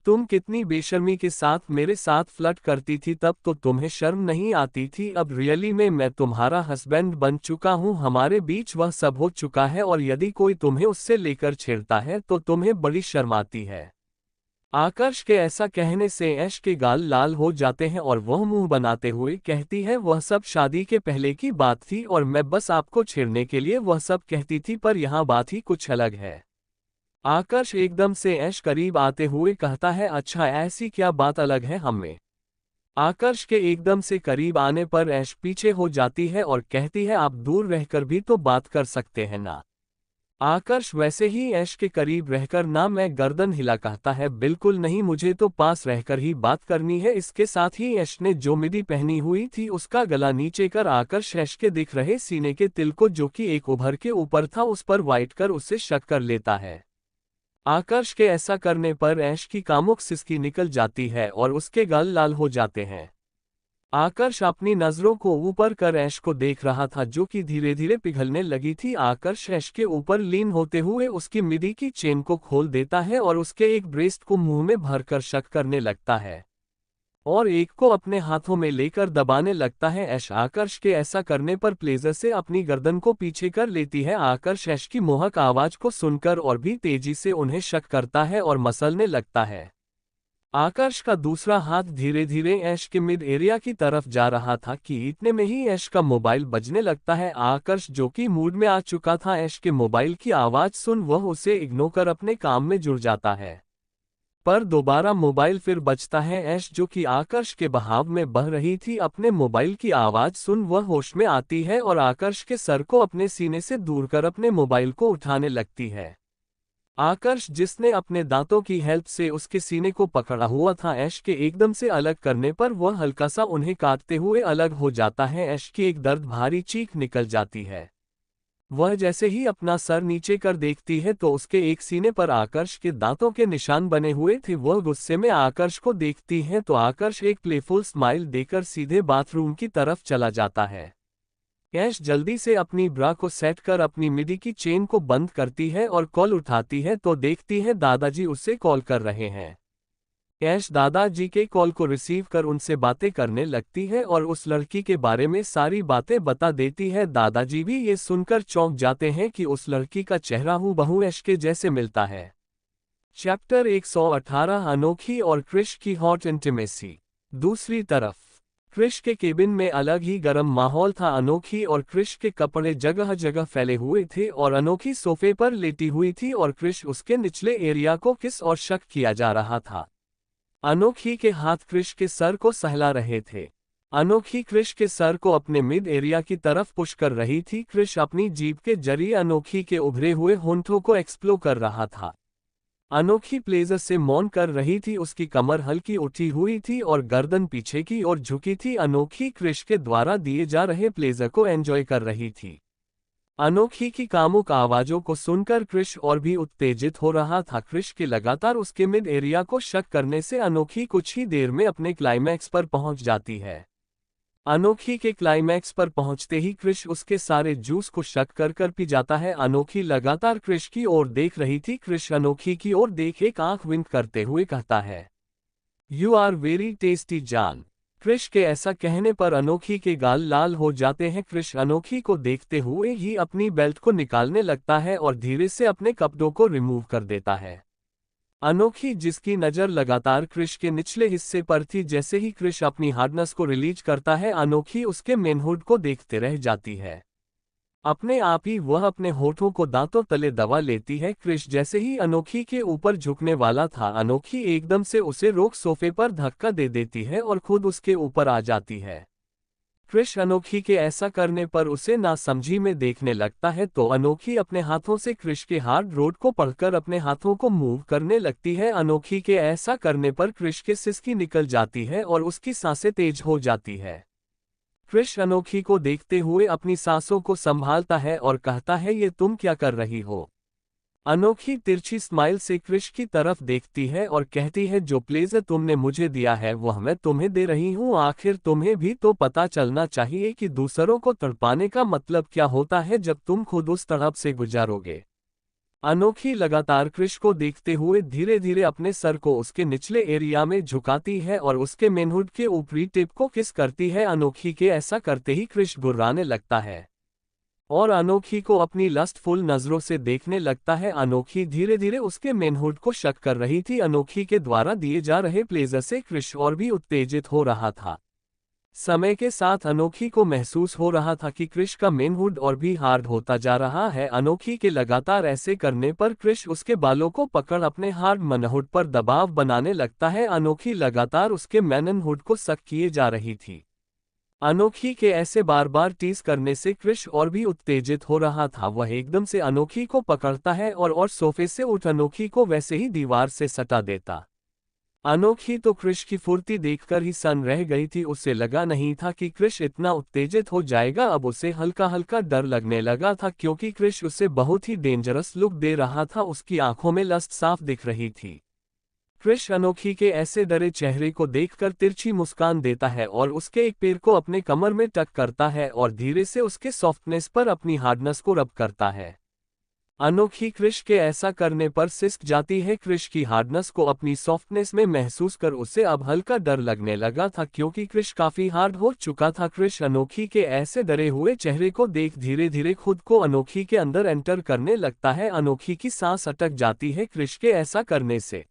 Speaker 1: तुम कितनी बेशर्मी के साथ मेरे साथ फ्लर्ट करती थी, तब तो तुम्हें शर्म नहीं आती थी। अब रियली में मैं तुम्हारा हस्बैंड बन चुका हूँ, हमारे बीच वह सब हो चुका है और यदि कोई तुम्हें उससे लेकर छेड़ता है तो तुम्हें बड़ी शर्म आती है। आकर्ष के ऐसा कहने से ऐश के गाल लाल हो जाते हैं और वह मुंह बनाते हुए कहती है, वह सब शादी के पहले की बात थी और मैं बस आपको छेड़ने के लिए वह सब कहती थी, पर यहाँ बात ही कुछ अलग है। आकर्ष एकदम से ऐश करीब आते हुए कहता है, अच्छा ऐसी क्या बात अलग है हमें? आकर्ष के एकदम से करीब आने पर ऐश पीछे हो जाती है और कहती है, आप दूर रहकर भी तो बात कर सकते हैं ना। आकर्ष वैसे ही ऐश के करीब रहकर ना मैं गर्दन हिला कहता है, बिल्कुल नहीं, मुझे तो पास रहकर ही बात करनी है। इसके साथ ही ऐश ने जो मिडी पहनी हुई थी उसका गला नीचे कर आकर्ष ऐश के दिख रहे सीने के तिल को, जो कि एक उभर के ऊपर था, उस पर वाइट कर उससे शक कर लेता है। आकर्ष के ऐसा करने पर ऐश की कामुक सिसकी निकल जाती है और उसके गाल लाल हो जाते हैं। आकर्ष अपनी नजरों को ऊपर कर ऐश को देख रहा था जो कि धीरे धीरे पिघलने लगी थी। आकर्ष ऐश के ऊपर लीन होते हुए उसकी मिडी की चेन को खोल देता है और उसके एक ब्रेस्ट को मुंह में भरकर शक करने लगता है और एक को अपने हाथों में लेकर दबाने लगता है। ऐश आकर्ष के ऐसा करने पर प्लेजर से अपनी गर्दन को पीछे कर लेती है। आकर्ष ऐश की मोहक आवाज को सुनकर और भी तेजी से उन्हें शक करता है और मसलने लगता है। आकर्ष का दूसरा हाथ धीरे धीरे ऐश के मिड एरिया की तरफ जा रहा था कि इतने में ही ऐश का मोबाइल बजने लगता है। आकर्ष जो कि मूड में आ चुका था, ऐश के मोबाइल की आवाज सुन वह उसे इग्नोर कर अपने काम में जुड़ जाता है, पर दोबारा मोबाइल फिर बजता है। ऐश जो कि आकर्ष के बहाव में बह रही थी, अपने मोबाइल की आवाज सुन वह होश में आती है और आकर्ष के सर को अपने सीने से दूर कर अपने मोबाइल को उठाने लगती है। आकर्ष जिसने अपने दांतों की हेल्प से उसके सीने को पकड़ा हुआ था, ऐश के एकदम से अलग करने पर वह हल्का सा उन्हें काटते हुए अलग हो जाता है। ऐश की एक दर्द भारी चीख निकल जाती है। वह जैसे ही अपना सर नीचे कर देखती है तो उसके एक सीने पर आकर्ष के दांतों के निशान बने हुए थे। वह गुस्से में आकर्ष को देखती है तो आकर्ष एक प्लेफुल स्माइल देकर सीधे बाथरूम की तरफ चला जाता है। ऐश जल्दी से अपनी ब्रा को सेट कर अपनी मिडी की चेन को बंद करती है और कॉल उठाती है तो देखती है दादाजी उससे कॉल कर रहे हैं। ऐश दादाजी के कॉल को रिसीव कर उनसे बातें करने लगती है और उस लड़की के बारे में सारी बातें बता देती है। दादाजी भी ये सुनकर चौंक जाते हैं कि उस लड़की का चेहरा हूबहू ऐश के जैसे मिलता है। चैप्टर 118 अनोखी और क्रिश की हॉट इंटीमेसी। दूसरी तरफ क्रिश के केबिन में अलग ही गर्म माहौल था। अनोखी और क्रिश के कपड़े जगह जगह फैले हुए थे और अनोखी सोफे पर लेटी हुई थी और क्रिश उसके निचले एरिया को किस और शक किया जा रहा था। अनोखी के हाथ क्रिश के सर को सहला रहे थे। अनोखी क्रिश के सर को अपने मिड एरिया की तरफ पुश कर रही थी। क्रिश अपनी जीभ के जरिए अनोखी के उभरे हुए होंठों को एक्सप्लोर कर रहा था। अनोखी प्लेजर से मौन कर रही थी, उसकी कमर हल्की उठी हुई थी और गर्दन पीछे की ओर झुकी थी। अनोखी क्रिश के द्वारा दिए जा रहे प्लेजर को एंजॉय कर रही थी। अनोखी की कामुक आवाजों को सुनकर क्रिश और भी उत्तेजित हो रहा था। क्रिश के लगातार उसके मिड एरिया को शक करने से अनोखी कुछ ही देर में अपने क्लाइमैक्स पर पहुंच जाती है। अनोखी के क्लाइमैक्स पर पहुंचते ही क्रिश उसके सारे जूस को शक कर पी जाता है। अनोखी लगातार क्रिश की ओर देख रही थी। क्रिश अनोखी की ओर देख एक आंख विंक करते हुए कहता है, "यू आर वेरी टेस्टी जान।" क्रिश के ऐसा कहने पर अनोखी के गाल लाल हो जाते हैं। क्रिश अनोखी को देखते हुए ही अपनी बेल्ट को निकालने लगता है और धीरे से अपने कपड़ों को रिमूव कर देता है। अनोखी, जिसकी नज़र लगातार क्रिश के निचले हिस्से पर थी, जैसे ही क्रिश अपनी हार्डनेस को रिलीज करता है, अनोखी उसके मेनहुड को देखते रह जाती है। अपने आप ही वह अपने होठों को दांतों तले दबा लेती है। क्रिश जैसे ही अनोखी के ऊपर झुकने वाला था, अनोखी एकदम से उसे रोक सोफे पर धक्का दे देती है और खुद उसके ऊपर आ जाती है। क्रिश अनोखी के ऐसा करने पर उसे नासमझी में देखने लगता है, तो अनोखी अपने हाथों से क्रिश के हार्ड रोड को पकड़कर अपने हाथों को मूव करने लगती है। अनोखी के ऐसा करने पर क्रिश के सिसकी निकल जाती है और उसकी सांसें तेज हो जाती है। क्रिश अनोखी को देखते हुए अपनी सांसों को संभालता है और कहता है, "ये तुम क्या कर रही हो?" अनोखी तिरछी स्माइल से क्रिश की तरफ देखती है और कहती है, "जो प्लेजर तुमने मुझे दिया है वह मैं तुम्हें दे रही हूँ। आखिर तुम्हें भी तो पता चलना चाहिए कि दूसरों को तड़पाने का मतलब क्या होता है जब तुम खुद उस तड़प से गुजारोगे।" अनोखी लगातार क्रिश को देखते हुए धीरे धीरे अपने सर को उसके निचले एरिया में झुकाती है और उसके मेनहुड के ऊपरी टिप को किस करती है। अनोखी के ऐसा करते ही क्रिश गुर्राने लगता है और अनोखी को अपनी लस्टफुल नजरों से देखने लगता है। अनोखी धीरे धीरे उसके मेनहुड को शक कर रही थी। अनोखी के द्वारा दिए जा रहे प्लेजर से क्रिश और भी उत्तेजित हो रहा था। समय के साथ अनोखी को महसूस हो रहा था कि क्रिश का मेनहुड और भी हार्ड होता जा रहा है। अनोखी के लगातार ऐसे करने पर क्रिश उसके बालों को पकड़ अपने हार्ड मनहुड पर दबाव बनाने लगता है। अनोखी लगातार उसके मैननहुड को सक किए जा रही थी। अनोखी के ऐसे बार बार टीज करने से क्रिश और भी उत्तेजित हो रहा था। वह एकदम से अनोखी को पकड़ता है और सोफे से उठ अनोखी को वैसे ही दीवार से सटा देता। अनोखी तो क्रिश की फुर्ती देखकर ही सन्न रह गई थी। उसे लगा नहीं था कि क्रिश इतना उत्तेजित हो जाएगा। अब उसे हल्का हल्का डर लगने लगा था, क्योंकि क्रिश उसे बहुत ही डेंजरस लुक दे रहा था। उसकी आंखों में लस्ट साफ दिख रही थी। क्रिश अनोखी के ऐसे डरे चेहरे को देखकर तिरछी मुस्कान देता है और उसके एक पैर को अपने कमर में टक करता है और धीरे से उसके सॉफ्टनेस पर अपनी हार्डनेस को रब करता है। अनोखी क्रिश के ऐसा करने पर सिसक जाती है। क्रिश की हार्डनेस को अपनी सॉफ्टनेस में महसूस कर उसे अब हल्का डर लगने लगा था, क्योंकि क्रिश काफी हार्ड हो चुका था। क्रिश अनोखी के ऐसे डरे हुए चेहरे को देख धीरे धीरे खुद को अनोखी के अंदर एंटर करने लगता है। अनोखी की सांस अटक जाती है क्रिश के ऐसा करने से।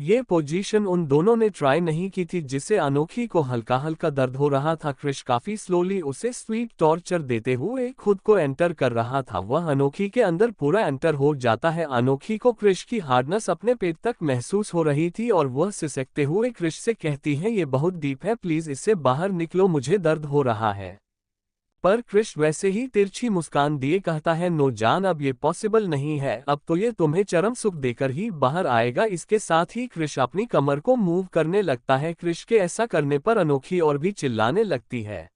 Speaker 1: ये पोजीशन उन दोनों ने ट्राई नहीं की थी, जिससे अनोखी को हल्का हल्का दर्द हो रहा था। क्रिश काफी स्लोली उसे स्वीट टॉर्चर देते हुए खुद को एंटर कर रहा था। वह अनोखी के अंदर पूरा एंटर हो जाता है। अनोखी को क्रिश की हार्डनेस अपने पेट तक महसूस हो रही थी और वह सिसकते हुए क्रिश से कहती है, "ये बहुत डीप है, प्लीज इससे बाहर निकलो, मुझे दर्द हो रहा है।" पर क्रिश वैसे ही तिरछी मुस्कान दिए कहता है, "नो जान, अब ये पॉसिबल नहीं है। अब तो ये तुम्हें चरम सुख देकर ही बाहर आएगा।" इसके साथ ही क्रिश अपनी कमर को मूव करने लगता है। क्रिश के ऐसा करने पर अनोखी और भी चिल्लाने लगती है।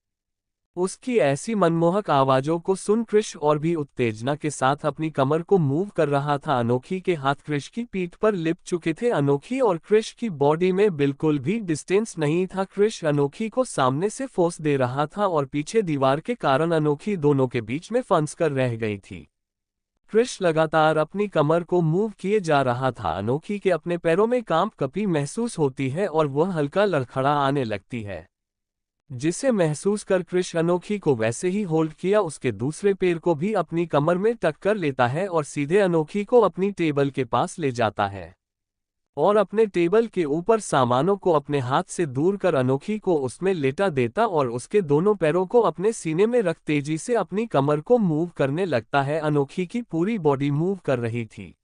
Speaker 1: उसकी ऐसी मनमोहक आवाजों को सुन क्रिश और भी उत्तेजना के साथ अपनी कमर को मूव कर रहा था। अनोखी के हाथ क्रिश की पीठ पर लिप चुके थे। अनोखी और क्रिश की बॉडी में बिल्कुल भी डिस्टेंस नहीं था। क्रिश अनोखी को सामने से फोर्स दे रहा था और पीछे दीवार के कारण अनोखी दोनों के बीच में फंस कर रह गई थी। क्रिश लगातार अपनी कमर को मूव किए जा रहा था। अनोखी के अपने पैरों में कांप कपी महसूस होती है और वह हल्का लड़खड़ा आने लगती है, जिसे महसूस कर क्रिश अनोखी को वैसे ही होल्ड किया उसके दूसरे पैर को भी अपनी कमर में टक्कर लेता है और सीधे अनोखी को अपनी टेबल के पास ले जाता है और अपने टेबल के ऊपर सामानों को अपने हाथ से दूर कर अनोखी को उसमें लेटा देता और उसके दोनों पैरों को अपने सीने में रख तेजी से अपनी कमर को मूव करने लगता है। अनोखी की पूरी बॉडी मूव कर रही थी।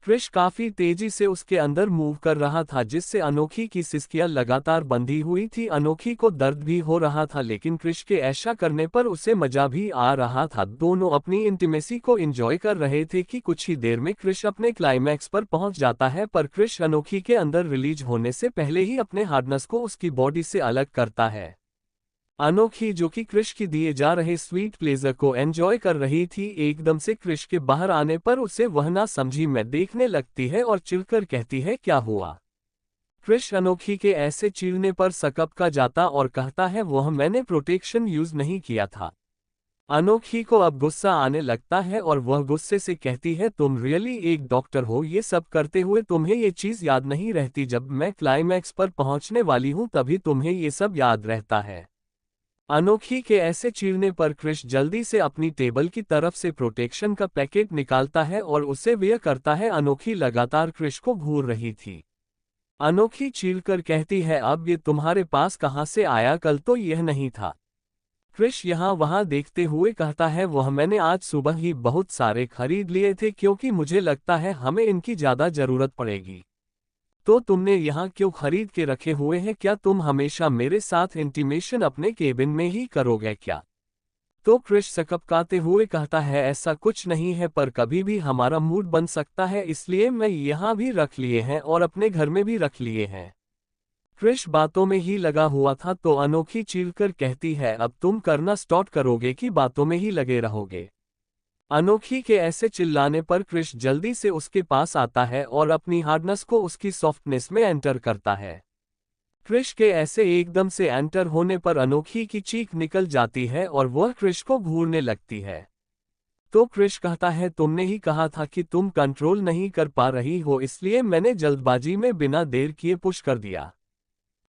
Speaker 1: क्रिश काफी तेजी से उसके अंदर मूव कर रहा था, जिससे अनोखी की सिसकियां लगातार बंधी हुई थी। अनोखी को दर्द भी हो रहा था, लेकिन क्रिश के ऐसा करने पर उसे मजा भी आ रहा था। दोनों अपनी इंटीमेसी को एंजॉय कर रहे थे कि कुछ ही देर में क्रिश अपने क्लाइमैक्स पर पहुंच जाता है, पर क्रिश अनोखी के अंदर रिलीज होने से पहले ही अपने हार्डनेस को उसकी बॉडी से अलग करता है। अनोखी, जो कि क्रिश की दिए जा रहे स्वीट प्लेजर को एंजॉय कर रही थी, एकदम से क्रिश के बाहर आने पर उसे वह ना समझी में देखने लगती है और चिढ़कर कहती है, क्या हुआ? क्रिश अनोखी के ऐसे चिढ़ने पर सकपका जाता और कहता है, वह मैंने प्रोटेक्शन यूज नहीं किया था। अनोखी को अब गुस्सा आने लगता है और वह गुस्से से कहती है, तुम रियली एक डॉक्टर हो? ये सब करते हुए तुम्हें ये चीज याद नहीं रहती? जब मैं क्लाइमैक्स पर पहुंचने वाली हूं तभी तुम्हें ये सब याद रहता है। अनोखी के ऐसे चीरने पर क्रिश जल्दी से अपनी टेबल की तरफ से प्रोटेक्शन का पैकेट निकालता है और उसे वेयर करता है। अनोखी लगातार क्रिश को घूर रही थी। अनोखी चीरकर कहती है, अब ये तुम्हारे पास कहां से आया? कल तो यह नहीं था। क्रिश यहाँ वहां देखते हुए कहता है, वह मैंने आज सुबह ही बहुत सारे खरीद लिए थे, क्योंकि मुझे लगता है हमें इनकी ज्यादा जरूरत पड़ेगी। तो तुमने यहाँ क्यों खरीद के रखे हुए हैं? क्या तुम हमेशा मेरे साथ इंटीमेशन अपने केबिन में ही करोगे क्या? तो क्रिश सकपकाते हुए कहता है, ऐसा कुछ नहीं है, पर कभी भी हमारा मूड बन सकता है, इसलिए मैं यहाँ भी रख लिए हैं और अपने घर में भी रख लिए हैं। क्रिश बातों में ही लगा हुआ था, तो अनोखी चीरकर कहती है, अब तुम करना स्टार्ट करोगे कि बातों में ही लगे रहोगे? अनोखी के ऐसे चिल्लाने पर क्रिश जल्दी से उसके पास आता है और अपनी हार्डनेस को उसकी सॉफ्टनेस में एंटर करता है। क्रिश के ऐसे एकदम से एंटर होने पर अनोखी की चीख निकल जाती है और वह क्रिश को घूरने लगती है। तो क्रिश कहता है, तुमने ही कहा था कि तुम कंट्रोल नहीं कर पा रही हो, इसलिए मैंने जल्दबाजी में बिना देर किए पुश कर दिया।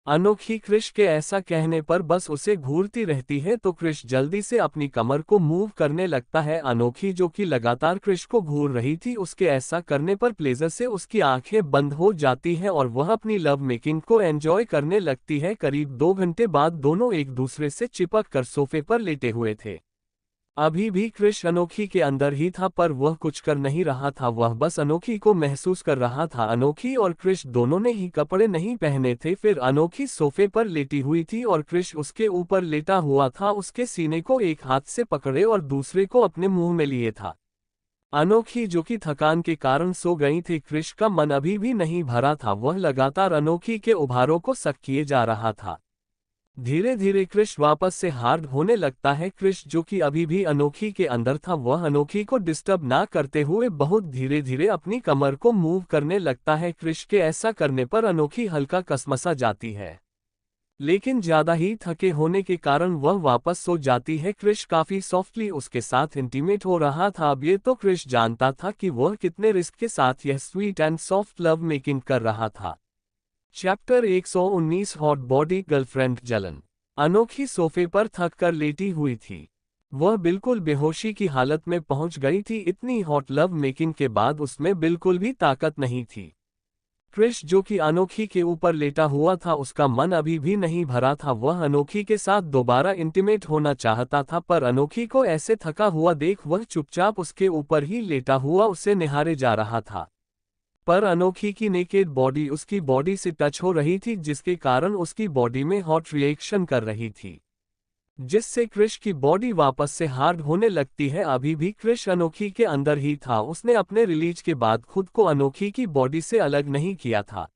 Speaker 1: अनोखी क्रिश के ऐसा कहने पर बस उसे घूरती रहती है, तो क्रिश जल्दी से अपनी कमर को मूव करने लगता है। अनोखी, जो कि लगातार क्रिश को घूर रही थी, उसके ऐसा करने पर प्लेजर से उसकी आंखें बंद हो जाती हैं और वह अपनी लव मेकिंग को एंजॉय करने लगती है। करीब 2 घंटे बाद दोनों एक दूसरे से चिपक कर सोफे पर लेटे हुए थे। अभी भी क्रिश अनोखी के अंदर ही था, पर वह कुछ कर नहीं रहा था, वह बस अनोखी को महसूस कर रहा था। अनोखी और क्रिश दोनों ने ही कपड़े नहीं पहने थे। फिर अनोखी सोफे पर लेटी हुई थी और क्रिश उसके ऊपर लेटा हुआ था, उसके सीने को एक हाथ से पकड़े और दूसरे को अपने मुंह में लिए था। अनोखी, जो कि थकान के कारण सो गई थी, क्रिश का मन अभी भी नहीं भरा था, वह लगातार अनोखी के उभारों को सक किए जा रहा था। धीरे धीरे क्रिश वापस से हार्ड होने लगता है। क्रिश, जो कि अभी भी अनोखी के अंदर था, वह अनोखी को डिस्टर्ब ना करते हुए बहुत धीरे धीरे अपनी कमर को मूव करने लगता है। क्रिश के ऐसा करने पर अनोखी हल्का कसमसा जाती है, लेकिन ज्यादा ही थके होने के कारण वह वापस सो जाती है। क्रिश काफी सॉफ्टली उसके साथ इंटीमेट हो रहा था। अब ये तो क्रिश जानता था कि वह कितने रिस्क के साथ यह sweet and soft love making कर रहा था। चैप्टर 119 हॉट बॉडी गर्लफ्रेंड जलन। अनोखी सोफे पर थक कर लेटी हुई थी। वह बिल्कुल बेहोशी की हालत में पहुंच गई थी। इतनी हॉट लव मेकिंग के बाद उसमें बिल्कुल भी ताकत नहीं थी। क्रिश, जो कि अनोखी के ऊपर लेटा हुआ था, उसका मन अभी भी नहीं भरा था। वह अनोखी के साथ दोबारा इंटीमेट होना चाहता था, पर अनोखी को ऐसे थका हुआ देख वह चुपचाप उसके ऊपर ही लेटा हुआ उसे निहारे जा रहा था। पर अनोखी की नेकेड बॉडी उसकी बॉडी से टच हो रही थी, जिसके कारण उसकी बॉडी में हॉट रिएक्शन कर रही थी, जिससे क्रिश की बॉडी वापस से हार्ड होने लगती है। अभी भी क्रिश अनोखी के अंदर ही था। उसने अपने रिलीज के बाद खुद को अनोखी की बॉडी से अलग नहीं किया था।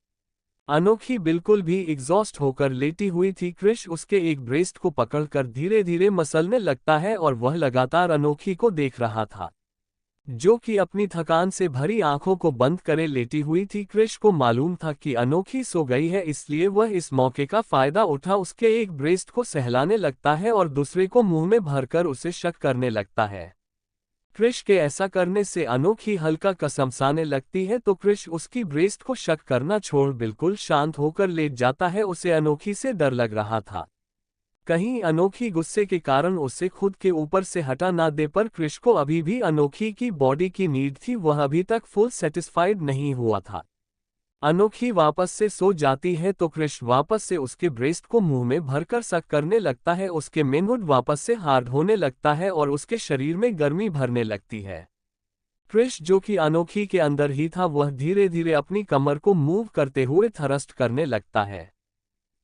Speaker 1: अनोखी बिल्कुल भी एग्जॉस्ट होकर लेटी हुई थी। क्रिश उसके एक ब्रेस्ट को पकड़कर धीरे धीरे मसलने लगता है और वह लगातार अनोखी को देख रहा था, जो कि अपनी थकान से भरी आंखों को बंद करे लेटी हुई थी। क्रिश को मालूम था कि अनोखी सो गई है, इसलिए वह इस मौके का फायदा उठा उसके एक ब्रेस्ट को सहलाने लगता है और दूसरे को मुंह में भरकर उसे शक करने लगता है। क्रिश के ऐसा करने से अनोखी हल्का कसमसाने लगती है, तो क्रिश उसकी ब्रेस्ट को शक करना छोड़ बिल्कुल शांत होकर लेट जाता है। उसे अनोखी से डर लग रहा था, कहीं अनोखी गुस्से के कारण उसे खुद के ऊपर से हटा ना दे, पर क्रिश को अभी भी अनोखी की बॉडी की नीड थी। वह अभी तक फुल सेटिस्फाइड नहीं हुआ था। अनोखी वापस से सो जाती है, तो क्रिश वापस से उसके ब्रेस्ट को मुंह में भरकर सक करने लगता है। उसके मेनहुड वापस से हार्ड होने लगता है और उसके शरीर में गर्मी भरने लगती है। क्रिश जो कि अनोखी के अंदर ही था वह धीरे धीरे अपनी कमर को मूव करते हुए थ्रस्ट करने लगता है।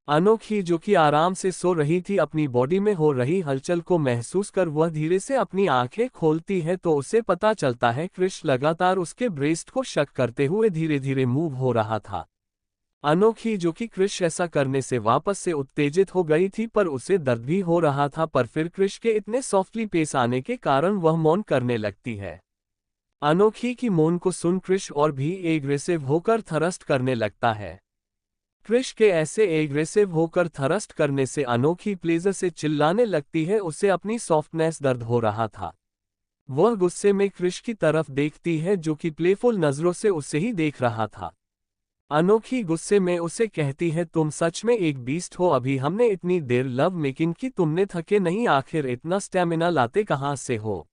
Speaker 1: अनोखी जो कि आराम से सो रही थी अपनी बॉडी में हो रही हलचल को महसूस कर वह धीरे से अपनी आंखें खोलती है तो उसे पता चलता है क्रिश लगातार उसके ब्रेस्ट को शक करते हुए धीरे धीरे मूव हो रहा था। अनोखी जो कि क्रिश ऐसा करने से वापस से उत्तेजित हो गई थी पर उसे दर्द भी हो रहा था पर फिर क्रिश के इतने सॉफ्टली पेश आने के कारण वह मौन करने लगती है। अनोखी की मौन को सुन क्रिश और भी एग्रेसिव होकर थ्रस्ट करने लगता है। क्रिश के ऐसे एग्रेसिव होकर थ्रस्ट करने से अनोखी प्लेजर से चिल्लाने लगती है, उसे अपनी सॉफ्टनेस दर्द हो रहा था। वह गुस्से में क्रिश की तरफ देखती है जो कि प्लेफुल नजरों से उसे ही देख रहा था। अनोखी गुस्से में उसे कहती है तुम सच में एक बीस्ट हो, अभी हमने इतनी देर लव मेकिंग की, तुमने थके नहीं, आखिर इतना स्टैमिना लाते कहाँ से हो।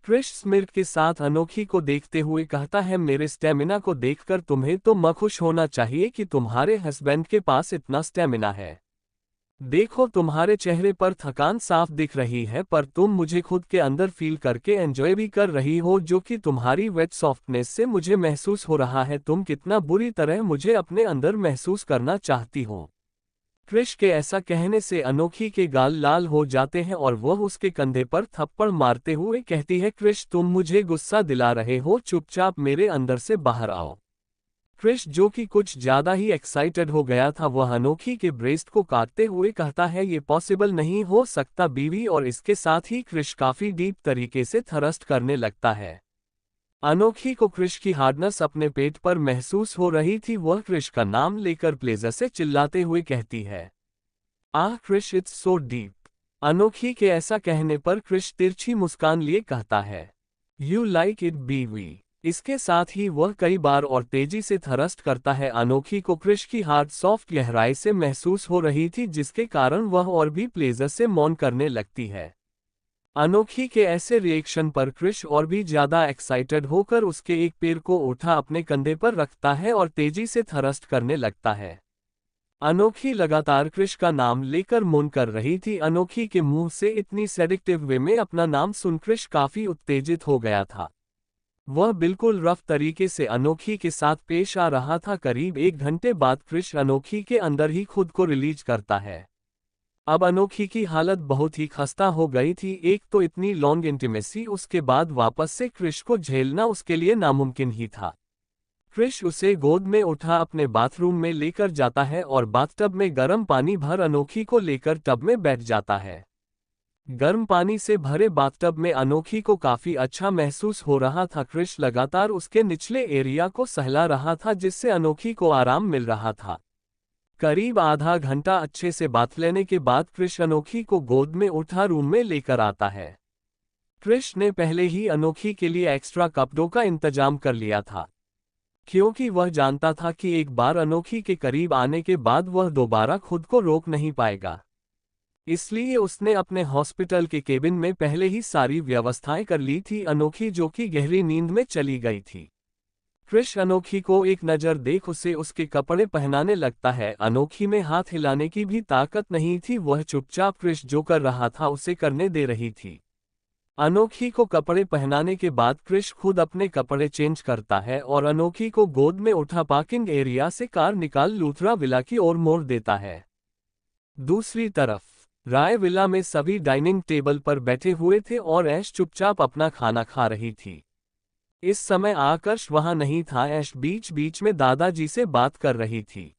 Speaker 1: क्रिश स्मिर्क के साथ अनोखी को देखते हुए कहता है मेरे स्टैमिना को देखकर तुम्हें तो मखुश होना चाहिए कि तुम्हारे हस्बैंड के पास इतना स्टैमिना है। देखो तुम्हारे चेहरे पर थकान साफ दिख रही है पर तुम मुझे खुद के अंदर फील करके एंजॉय भी कर रही हो जो कि तुम्हारी वेट सॉफ्टनेस से मुझे महसूस हो रहा है, तुम कितना बुरी तरह मुझे अपने अंदर महसूस करना चाहती हो। क्रिश के ऐसा कहने से अनोखी के गाल लाल हो जाते हैं और वह उसके कंधे पर थप्पड़ मारते हुए कहती है क्रिश तुम मुझे गुस्सा दिला रहे हो, चुपचाप मेरे अंदर से बाहर आओ। क्रिश जो कि कुछ ज्यादा ही एक्साइटेड हो गया था वह अनोखी के ब्रेस्ट को काटते हुए कहता है ये पॉसिबल नहीं हो सकता बीवी, और इसके साथ ही क्रिश काफी डीप तरीके से थ्रस्ट करने लगता है। अनोखी को क्रिश की हार्डनेस अपने पेट पर महसूस हो रही थी, वह क्रिश का नाम लेकर प्लेजर से चिल्लाते हुए कहती है आह क्रिश इट्स सो डीप। अनोखी के ऐसा कहने पर क्रिश तिरछी मुस्कान लिए कहता है यू लाइक इट बीवी। इसके साथ ही वह कई बार और तेजी से थ्रस्ट करता है। अनोखी को क्रिश की हार्ड सॉफ्ट गहराई से महसूस हो रही थी जिसके कारण वह और भी प्लेजर से मौन करने लगती है। अनोखी के ऐसे रिएक्शन पर क्रिश और भी ज्यादा एक्साइटेड होकर उसके एक पैर को उठा अपने कंधे पर रखता है और तेजी से थ्रस्ट करने लगता है। अनोखी लगातार क्रिश का नाम लेकर मौन कर रही थी। अनोखी के मुंह से इतनी सेडिक्टिव वे में अपना नाम सुन क्रिश काफी उत्तेजित हो गया था। वह बिल्कुल रफ तरीके से अनोखी के साथ पेश आ रहा था। करीब 1 घंटे बाद क्रिश अनोखी के अंदर ही खुद को रिलीज करता है। अब अनोखी की हालत बहुत ही खस्ता हो गई थी, एक तो इतनी लॉन्ग इंटीमेसी, उसके बाद वापस से क्रिश को झेलना उसके लिए नामुमकिन ही था। क्रिश उसे गोद में उठा अपने बाथरूम में लेकर जाता है और बाथटब में गर्म पानी भर अनोखी को लेकर टब में बैठ जाता है। गर्म पानी से भरे बाथटब में अनोखी को काफी अच्छा महसूस हो रहा था। क्रिश लगातार उसके निचले एरिया को सहला रहा था जिससे अनोखी को आराम मिल रहा था। करीब आधा घंटा अच्छे से बात लेने के बाद क्रिश अनोखी को गोद में उठा रूम में लेकर आता है। क्रिश ने पहले ही अनोखी के लिए एक्स्ट्रा कपड़ों का इंतजाम कर लिया था क्योंकि वह जानता था कि एक बार अनोखी के करीब आने के बाद वह दोबारा खुद को रोक नहीं पाएगा। इसलिए उसने अपने हॉस्पिटल के केबिन में पहले ही सारी व्यवस्थाएं कर ली थी। अनोखी जो कि गहरी नींद में चली गई थी। क्रिश अनोखी को एक नज़र देख उसे उसके कपड़े पहनाने लगता है। अनोखी में हाथ हिलाने की भी ताकत नहीं थी, वह चुपचाप क्रिश जो कर रहा था उसे करने दे रही थी। अनोखी को कपड़े पहनाने के बाद क्रिश खुद अपने कपड़े चेंज करता है और अनोखी को गोद में उठा पार्किंग एरिया से कार निकाल लूथरा विला की ओर मोड़ देता है। दूसरी तरफ राय विला में सभी डाइनिंग टेबल पर बैठे हुए थे और ऐश चुपचाप अपना खाना खा रही थी। इस समय आकर्ष वहां नहीं था। ऐश बीच बीच में दादाजी से बात कर रही थी।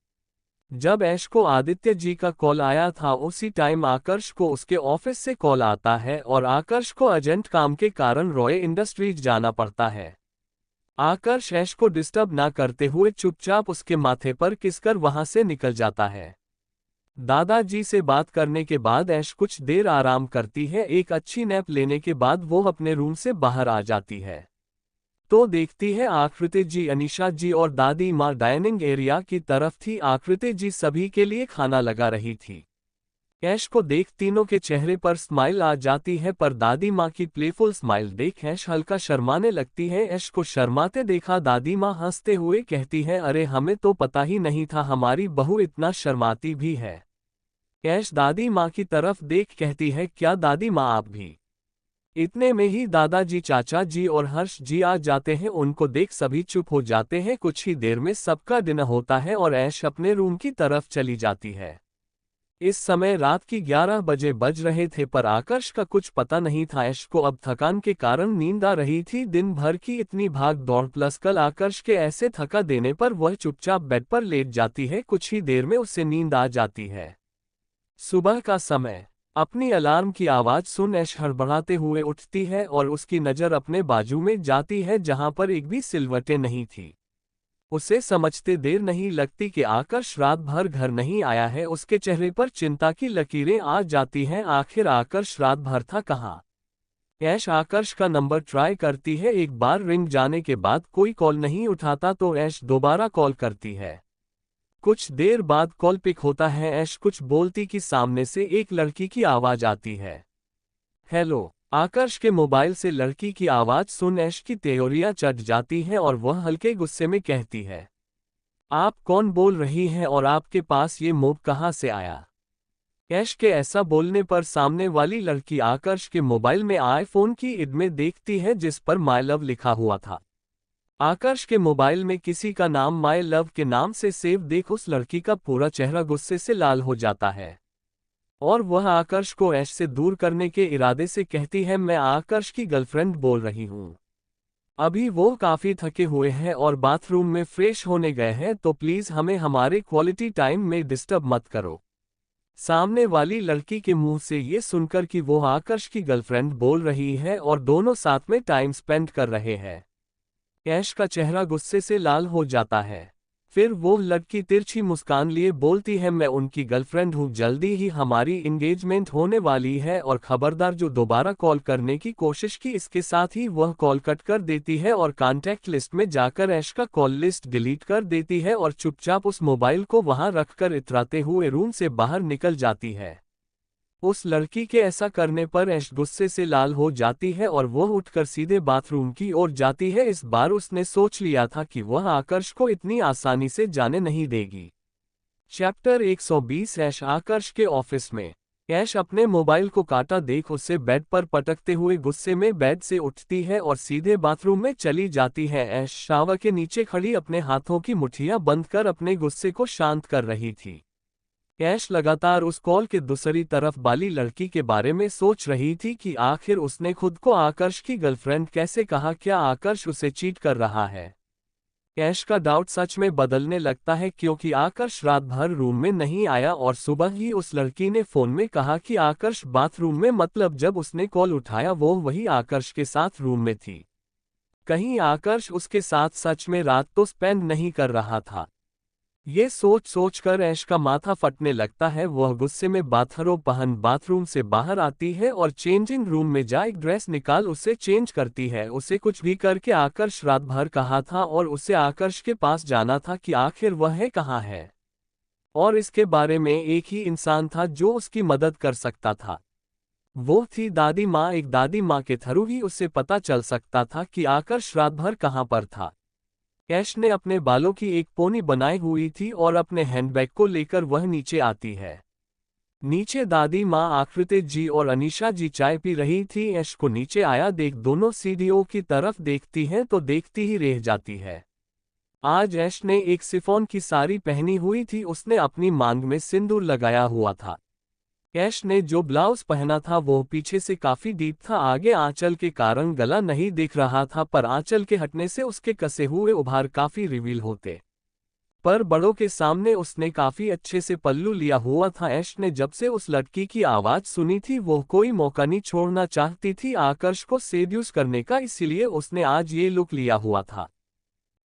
Speaker 1: जब ऐश को आदित्य जी का कॉल आया था उसी टाइम आकर्ष को उसके ऑफिस से कॉल आता है और आकर्ष को अर्जेंट काम के कारण रॉय इंडस्ट्रीज जाना पड़ता है। आकर्ष ऐश को डिस्टर्ब ना करते हुए चुपचाप उसके माथे पर किसकर वहां से निकल जाता है। दादाजी से बात करने के बाद ऐश कुछ देर आराम करती है। एक अच्छी नैप लेने के बाद वो अपने रूम से बाहर आ जाती है तो देखती है आकृति जी, अनीशा जी और दादी माँ डाइनिंग एरिया की तरफ थी। आकृति जी सभी के लिए खाना लगा रही थी। ऐश को देख तीनों के चेहरे पर स्माइल आ जाती है पर दादी माँ की प्लेफुल स्माइल देख ऐश हल्का शर्माने लगती है। ऐश को शर्माते देखा दादी माँ हंसते हुए कहती है अरे हमें तो पता ही नहीं था हमारी बहू इतना शर्माती भी है। ऐश दादी माँ की तरफ देख कहती है क्या दादी माँ आप भी इतने में ही दादाजी, चाचा जी और हर्ष जी आ जाते हैं। उनको देख सभी चुप हो जाते हैं। कुछ ही देर में सबका डिनर होता है और ऐश अपने रूम की तरफ चली जाती है। इस समय रात की 11 बजे बज रहे थे, पर आकर्ष का कुछ पता नहीं था। ऐश को अब थकान के कारण नींद आ रही थी। दिन भर की इतनी भाग दौड़ प्लस कल आकर्ष के ऐसे थका देने पर वह चुपचाप बेड पर लेट जाती है। कुछ ही देर में उसे नींद आ जाती है। सुबह का समय। अपनी अलार्म की आवाज सुन ऐश हड़बड़ाते हुए उठती है और उसकी नज़र अपने बाजू में जाती है जहां पर एक भी सिलवटें नहीं थी। उसे समझते देर नहीं लगती कि आकर्ष रात भर घर नहीं आया है। उसके चेहरे पर चिंता की लकीरें आ जाती हैं। आखिर आकर्ष रात भर था कहाँ? ऐश आकर्ष का नंबर ट्राई करती है। एक बार रिंग जाने के बाद कोई कॉल नहीं उठाता तो ऐश दोबारा कॉल करती है। कुछ देर बाद कॉल पिक होता है। ऐश कुछ बोलती कि सामने से एक लड़की की आवाज आती है। हेलो। आकर्ष के मोबाइल से लड़की की आवाज सुन ऐश की त्योरियां चढ़ जाती हैं और वह हल्के गुस्से में कहती है, आप कौन बोल रही हैं और आपके पास ये मोब कहाँ से आया? ऐश के ऐसा बोलने पर सामने वाली लड़की आकर्ष के मोबाइल में आईफोन की इड में देखती है जिस पर माय लव लिखा हुआ था। आकर्ष के मोबाइल में किसी का नाम माय लव के नाम से सेव देख उस लड़की का पूरा चेहरा गुस्से से लाल हो जाता है और वह आकर्ष को ऐश से दूर करने के इरादे से कहती है, मैं आकर्ष की गर्लफ्रेंड बोल रही हूँ। अभी वो काफी थके हुए हैं और बाथरूम में फ्रेश होने गए हैं, तो प्लीज हमें हमारे क्वालिटी टाइम में डिस्टर्ब मत करो। सामने वाली लड़की के मुंह से ये सुनकर कि वो आकर्ष की गर्लफ्रेंड बोल रही है और दोनों साथ में टाइम स्पेंड कर रहे हैं, ऐश का चेहरा गुस्से से लाल हो जाता है। फिर वो लड़की तिरछी मुस्कान लिए बोलती है, मैं उनकी गर्लफ्रेंड हूँ, जल्दी ही हमारी एंगेजमेंट होने वाली है और खबरदार जो दोबारा कॉल करने की कोशिश की। इसके साथ ही वह कॉल कट कर देती है और कॉन्टैक्ट लिस्ट में जाकर ऐश का कॉल लिस्ट डिलीट कर देती है और चुपचाप उस मोबाइल को वहां रखकर इतराते हुए रूम से बाहर निकल जाती है। उस लड़की के ऐसा करने पर ऐश गुस्से से लाल हो जाती है और वह उठकर सीधे बाथरूम की ओर जाती है। इस बार उसने सोच लिया था कि वह आकर्ष को इतनी आसानी से जाने नहीं देगी। चैप्टर 120। ऐश आकर्ष के ऑफिस में। ऐश अपने मोबाइल को काटा देख उसे बेड पर पटकते हुए गुस्से में बेड से उठती है और सीधे बाथरूम में चली जाती है। ऐश शावर के नीचे खड़ी अपने हाथों की मुट्ठियां बंद कर अपने गुस्से को शांत कर रही थी। ऐश लगातार उस कॉल के दूसरी तरफ वाली लड़की के बारे में सोच रही थी कि आखिर उसने खुद को आकर्ष की गर्लफ्रेंड कैसे कहा। क्या आकर्ष उसे चीट कर रहा है? ऐश का डाउट सच में बदलने लगता है क्योंकि आकर्ष रात भर रूम में नहीं आया और सुबह ही उस लड़की ने फोन में कहा कि आकर्ष बाथरूम में, मतलब जब उसने कॉल उठाया वो वही आकर्ष के साथ रूम में थी। कहीं आकर्ष उसके साथ सच में रात तो स्पेंड नहीं कर रहा था। ये सोच कर ऐश का माथा फटने लगता है। वह गुस्से में बाथरोब पहन बाथरूम से बाहर आती है और चेंजिंग रूम में जा एक ड्रेस निकाल उसे चेंज करती है। उसे कुछ भी करके आकर्ष रात भर कहा था और उसे आकर्ष के पास जाना था कि आखिर वह है कहाँ है, और इसके बारे में एक ही इंसान था जो उसकी मदद कर सकता था। वो थी दादी माँ। एक दादी माँ के थ्रू ही उसे पता चल सकता था कि आकर्ष रात भर कहाँ पर था। ऐश ने अपने बालों की एक पोनी बनाई हुई थी और अपने हैंडबैग को लेकर वह नीचे आती है। नीचे दादी माँ, आकृति जी और अनीशा जी चाय पी रही थी। ऐश को नीचे आया देख दोनों सीढ़ियों की तरफ देखती हैं तो देखती ही रह जाती है। आज ऐश ने एक शिफॉन की साड़ी पहनी हुई थी। उसने अपनी मांग में सिंदूर लगाया हुआ था। ऐश ने जो ब्लाउज पहना था वो पीछे से काफी डीप था। आगे आंचल के कारण गला नहीं दिख रहा था, पर आंचल के हटने से उसके कसे हुए उभार काफी रिवील होते। पर बड़ों के सामने उसने काफी अच्छे से पल्लू लिया हुआ था। ऐश ने जब से उस लड़की की आवाज सुनी थी वो कोई मौका नहीं छोड़ना चाहती थी आकर्ष को सेड्यूस करने का, इसीलिए उसने आज ये लुक लिया हुआ था।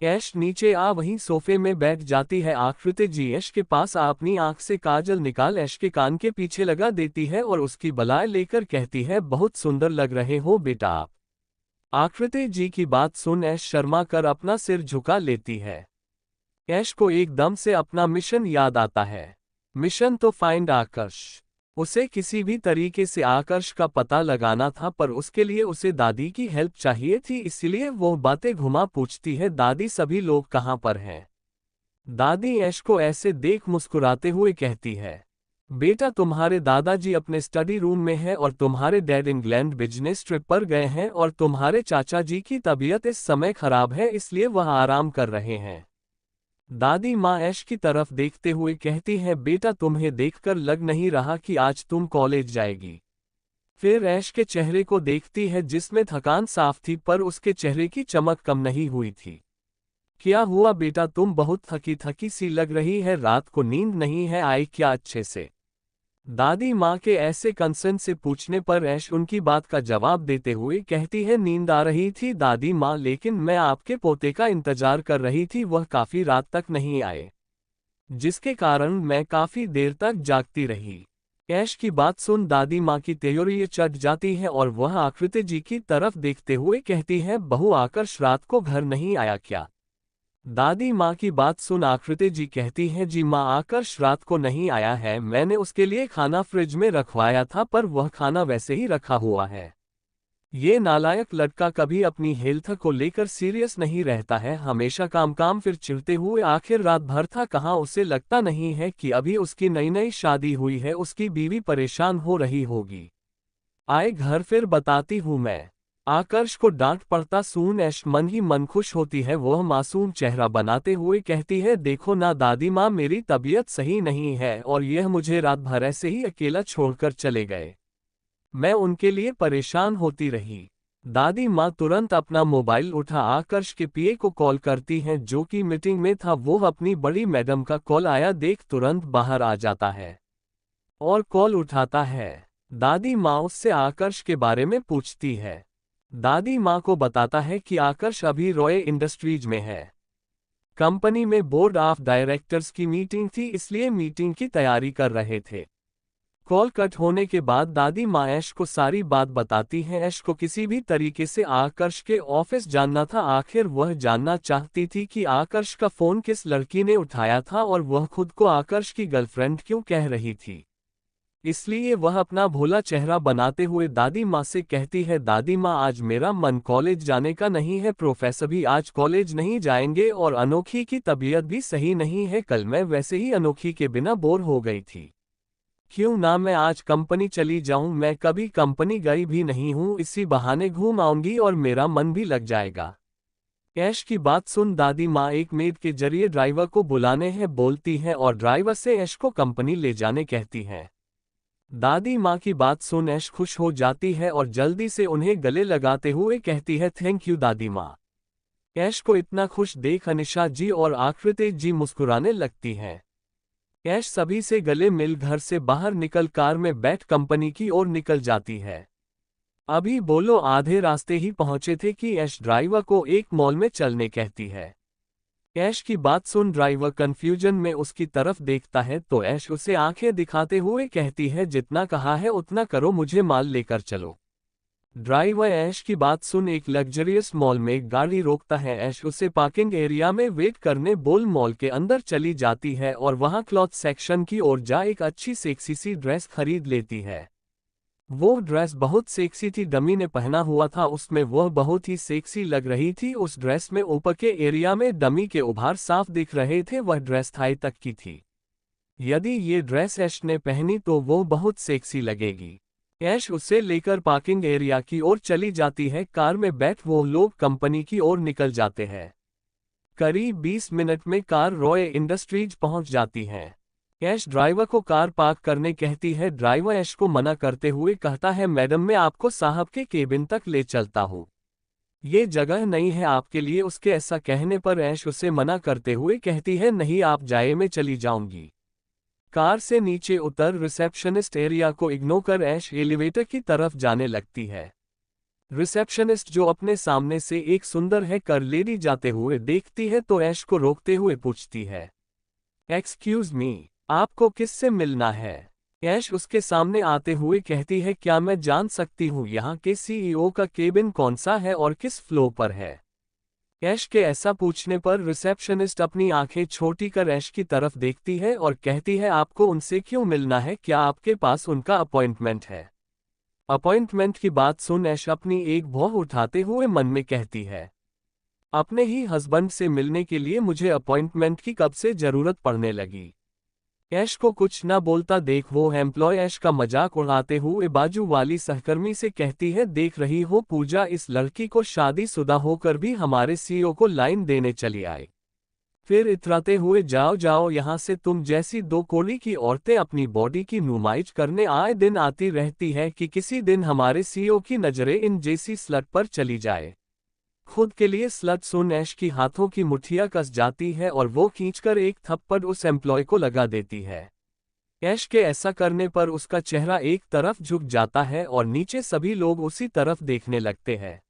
Speaker 1: ऐश नीचे आ वहीं सोफे में बैठ जाती है। आकृति जी ऐश के पास अपनी आंख से काजल निकाल ऐश के कान के पीछे लगा देती है और उसकी बलाय लेकर कहती है, बहुत सुंदर लग रहे हो बेटा आप। आकृति जी की बात सुन ऐश शर्मा कर अपना सिर झुका लेती है। ऐश को एकदम से अपना मिशन याद आता है। मिशन तो फाइंड आकर्ष। उसे किसी भी तरीके से आकर्ष का पता लगाना था, पर उसके लिए उसे दादी की हेल्प चाहिए थी। इसलिए वो बातें घुमा पूछती है, दादी सभी लोग कहाँ पर हैं? दादी ऐश को ऐसे देख मुस्कुराते हुए कहती है, बेटा, तुम्हारे दादाजी अपने स्टडी रूम में हैं और तुम्हारे डैड इंग्लैंड बिजनेस ट्रिप पर गए हैं और तुम्हारे चाचा जी की तबीयत इस समय खराब है, इसलिए वह आराम कर रहे हैं। दादी माँ ऐश की तरफ देखते हुए कहती है, बेटा तुम्हें देखकर लग नहीं रहा कि आज तुम कॉलेज जाएगी। फिर ऐश के चेहरे को देखती है जिसमें थकान साफ थी, पर उसके चेहरे की चमक कम नहीं हुई थी। क्या हुआ बेटा, तुम बहुत थकी थकी सी लग रही है, रात को नींद नहीं है आई क्या अच्छे से? दादी माँ के ऐसे कंसर्न से पूछने पर ऐश उनकी बात का जवाब देते हुए कहती है, नींद आ रही थी दादी माँ, लेकिन मैं आपके पोते का इंतजार कर रही थी, वह काफी रात तक नहीं आए, जिसके कारण मैं काफी देर तक जागती रही। ऐश की बात सुन दादी माँ की त्योरी चढ़ जाती है और वह आकृति जी की तरफ देखते हुए कहती है, बहू आकर्ष रात को घर नहीं आया क्या? दादी माँ की बात सुन आकृति जी कहती है, जी माँ, आकर्ष रात को नहीं आया है, मैंने उसके लिए खाना फ्रिज में रखवाया था, पर वह खाना वैसे ही रखा हुआ है। ये नालायक लड़का कभी अपनी हेल्थ को लेकर सीरियस नहीं रहता है, हमेशा काम काम फिर चिढ़ते हुए आखिर रात भर था कहाँ, उसे लगता नहीं है कि अभी उसकी नई नई शादी हुई है, उसकी बीवी परेशान हो रही होगी। आए घर फिर बताती हूँ मैं। आकर्ष को डांट पड़ता सुन ऐश मन ही मन खुश होती है, वह मासूम चेहरा बनाते हुए कहती है, देखो ना दादी माँ, मेरी तबीयत सही नहीं है और यह मुझे रात भर ऐसे ही अकेला छोड़कर चले गए। मैं उनके लिए परेशान होती रही। दादी माँ तुरंत अपना मोबाइल उठा आकर्ष के पीए को कॉल करती हैं, जो कि मीटिंग में था। वो अपनी बड़ी मैडम का कॉल आया देख तुरंत बाहर आ जाता है और कॉल उठाता है। दादी माँ उससे आकर्ष के बारे में पूछती है। दादी माँ को बताता है कि आकर्ष अभी रॉय इंडस्ट्रीज में है। कंपनी में बोर्ड ऑफ डायरेक्टर्स की मीटिंग थी, इसलिए मीटिंग की तैयारी कर रहे थे। कॉल कट होने के बाद दादी माँ ऐश को सारी बात बताती हैं। ऐश को किसी भी तरीके से आकर्ष के ऑफिस जानना था, आखिर वह जानना चाहती थी कि आकर्ष का फोन किस लड़की ने उठाया था और वह खुद को आकर्ष की गर्लफ्रेंड क्यों कह रही थी। इसलिए वह अपना भोला चेहरा बनाते हुए दादी माँ से कहती है, दादी माँ, आज मेरा मन कॉलेज जाने का नहीं है, प्रोफेसर भी आज कॉलेज नहीं जाएंगे और अनोखी की तबीयत भी सही नहीं है, कल मैं वैसे ही अनोखी के बिना बोर हो गई थी, क्यों ना मैं आज कंपनी चली जाऊं, मैं कभी कंपनी गई भी नहीं हूं, इसी बहाने घूम आऊंगी और मेरा मन भी लग जाएगा। ऐश की बात सुन दादी माँ एक मेड के जरिए ड्राइवर को बुलाने हैं बोलती है और ड्राइवर से ऐश को कंपनी ले जाने कहती है। दादी माँ की बात सुन ऐश खुश हो जाती है और जल्दी से उन्हें गले लगाते हुए कहती है, थैंक यू दादी माँ। ऐश को इतना खुश देख अनिशा जी और आकृति जी मुस्कुराने लगती हैं। ऐश सभी से गले मिल घर से बाहर निकल कार में बैठ कंपनी की ओर निकल जाती है। अभी बोलो आधे रास्ते ही पहुंचे थे कि ऐश ड्राइवर को एक मॉल में चलने कहती है। ऐश की बात सुन ड्राइवर कंफ्यूजन में उसकी तरफ देखता है तो ऐश उसे आंखें दिखाते हुए कहती है, जितना कहा है उतना करो, मुझे माल लेकर चलो। ड्राइवर ऐश की बात सुन एक लग्जरियस मॉल में गाड़ी रोकता है। ऐश उसे पार्किंग एरिया में वेट करने बोल मॉल के अंदर चली जाती है और वहां क्लॉथ सेक्शन की ओर जा एक अच्छी सेक्सी सी ड्रेस खरीद लेती है। वो ड्रेस बहुत सेक्सी थी, डमी ने पहना हुआ था, उसमें वह बहुत ही सेक्सी लग रही थी। उस ड्रेस में ऊपर के एरिया में डमी के उभार साफ दिख रहे थे, वह ड्रेस थाई तक की थी। यदि ये ड्रेस ऐश ने पहनी तो वो बहुत सेक्सी लगेगी। ऐश उसे लेकर पार्किंग एरिया की ओर चली जाती है। कार में बैठ वो लोग कंपनी की ओर निकल जाते हैं। करीब 20 मिनट में कार रॉय इंडस्ट्रीज पहुंच जाती है। ऐश ड्राइवर को कार पार्क करने कहती है। ड्राइवर ऐश को मना करते हुए कहता है, मैडम मैं आपको साहब के केबिन तक ले चलता हूँ, ये जगह नहीं है आपके लिए। उसके ऐसा कहने पर ऐश उसे मना करते हुए कहती है, नहीं आप जाए, मैं चली जाऊंगी। कार से नीचे उतर रिसेप्शनिस्ट एरिया को इग्नोर कर ऐश एलिवेटर की तरफ जाने लगती है। रिसेप्शनिस्ट जो अपने सामने से एक सुंदर है कर लेडी जाते हुए देखती है तो ऐश को रोकते हुए पूछती है, एक्सक्यूज मी, आपको किससे मिलना है? ऐश उसके सामने आते हुए कहती है, क्या मैं जान सकती हूँ यहाँ के सीईओ का केबिन कौन सा है और किस फ्लोर पर है? ऐश के ऐसा पूछने पर रिसेप्शनिस्ट अपनी आंखें छोटी कर ऐश की तरफ देखती है और कहती है, आपको उनसे क्यों मिलना है, क्या आपके पास उनका अपॉइंटमेंट है? अपॉइंटमेंट की बात सुन ऐश अपनी एक भौं उठाते हुए मन में कहती है, अपने ही हस्बैंड से मिलने के लिए मुझे अपॉइंटमेंट की कब से जरूरत पड़ने लगी। ऐश को कुछ न बोलता देख वो एम्प्लॉय ऐश का मजाक उड़ाते हुए बाजू वाली सहकर्मी से कहती है, देख रही हो पूजा, इस लड़की को शादीशुदा होकर भी हमारे सीईओ को लाइन देने चली आई। फिर इतराते हुए, जाओ जाओ यहाँ से, तुम जैसी दो कोड़ी की औरतें अपनी बॉडी की नुमाइश करने आए दिन आती रहती है कि किसी दिन हमारे सीईओ की नजरें इन जैसी स्लट पर चली जाए। खुद के लिए स्लट सुन ऐश की हाथों की मुट्ठियां कस जाती है और वो खींचकर एक थप्पड़ उस एम्प्लॉय को लगा देती है। ऐश के ऐसा करने पर उसका चेहरा एक तरफ झुक जाता है और नीचे सभी लोग उसी तरफ देखने लगते हैं।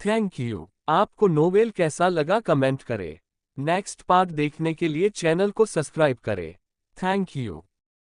Speaker 1: Thank you. आपको नोवेल कैसा लगा कमेंट करें। नेक्स्ट पार्ट देखने के लिए चैनल को सब्सक्राइब करें। Thank you.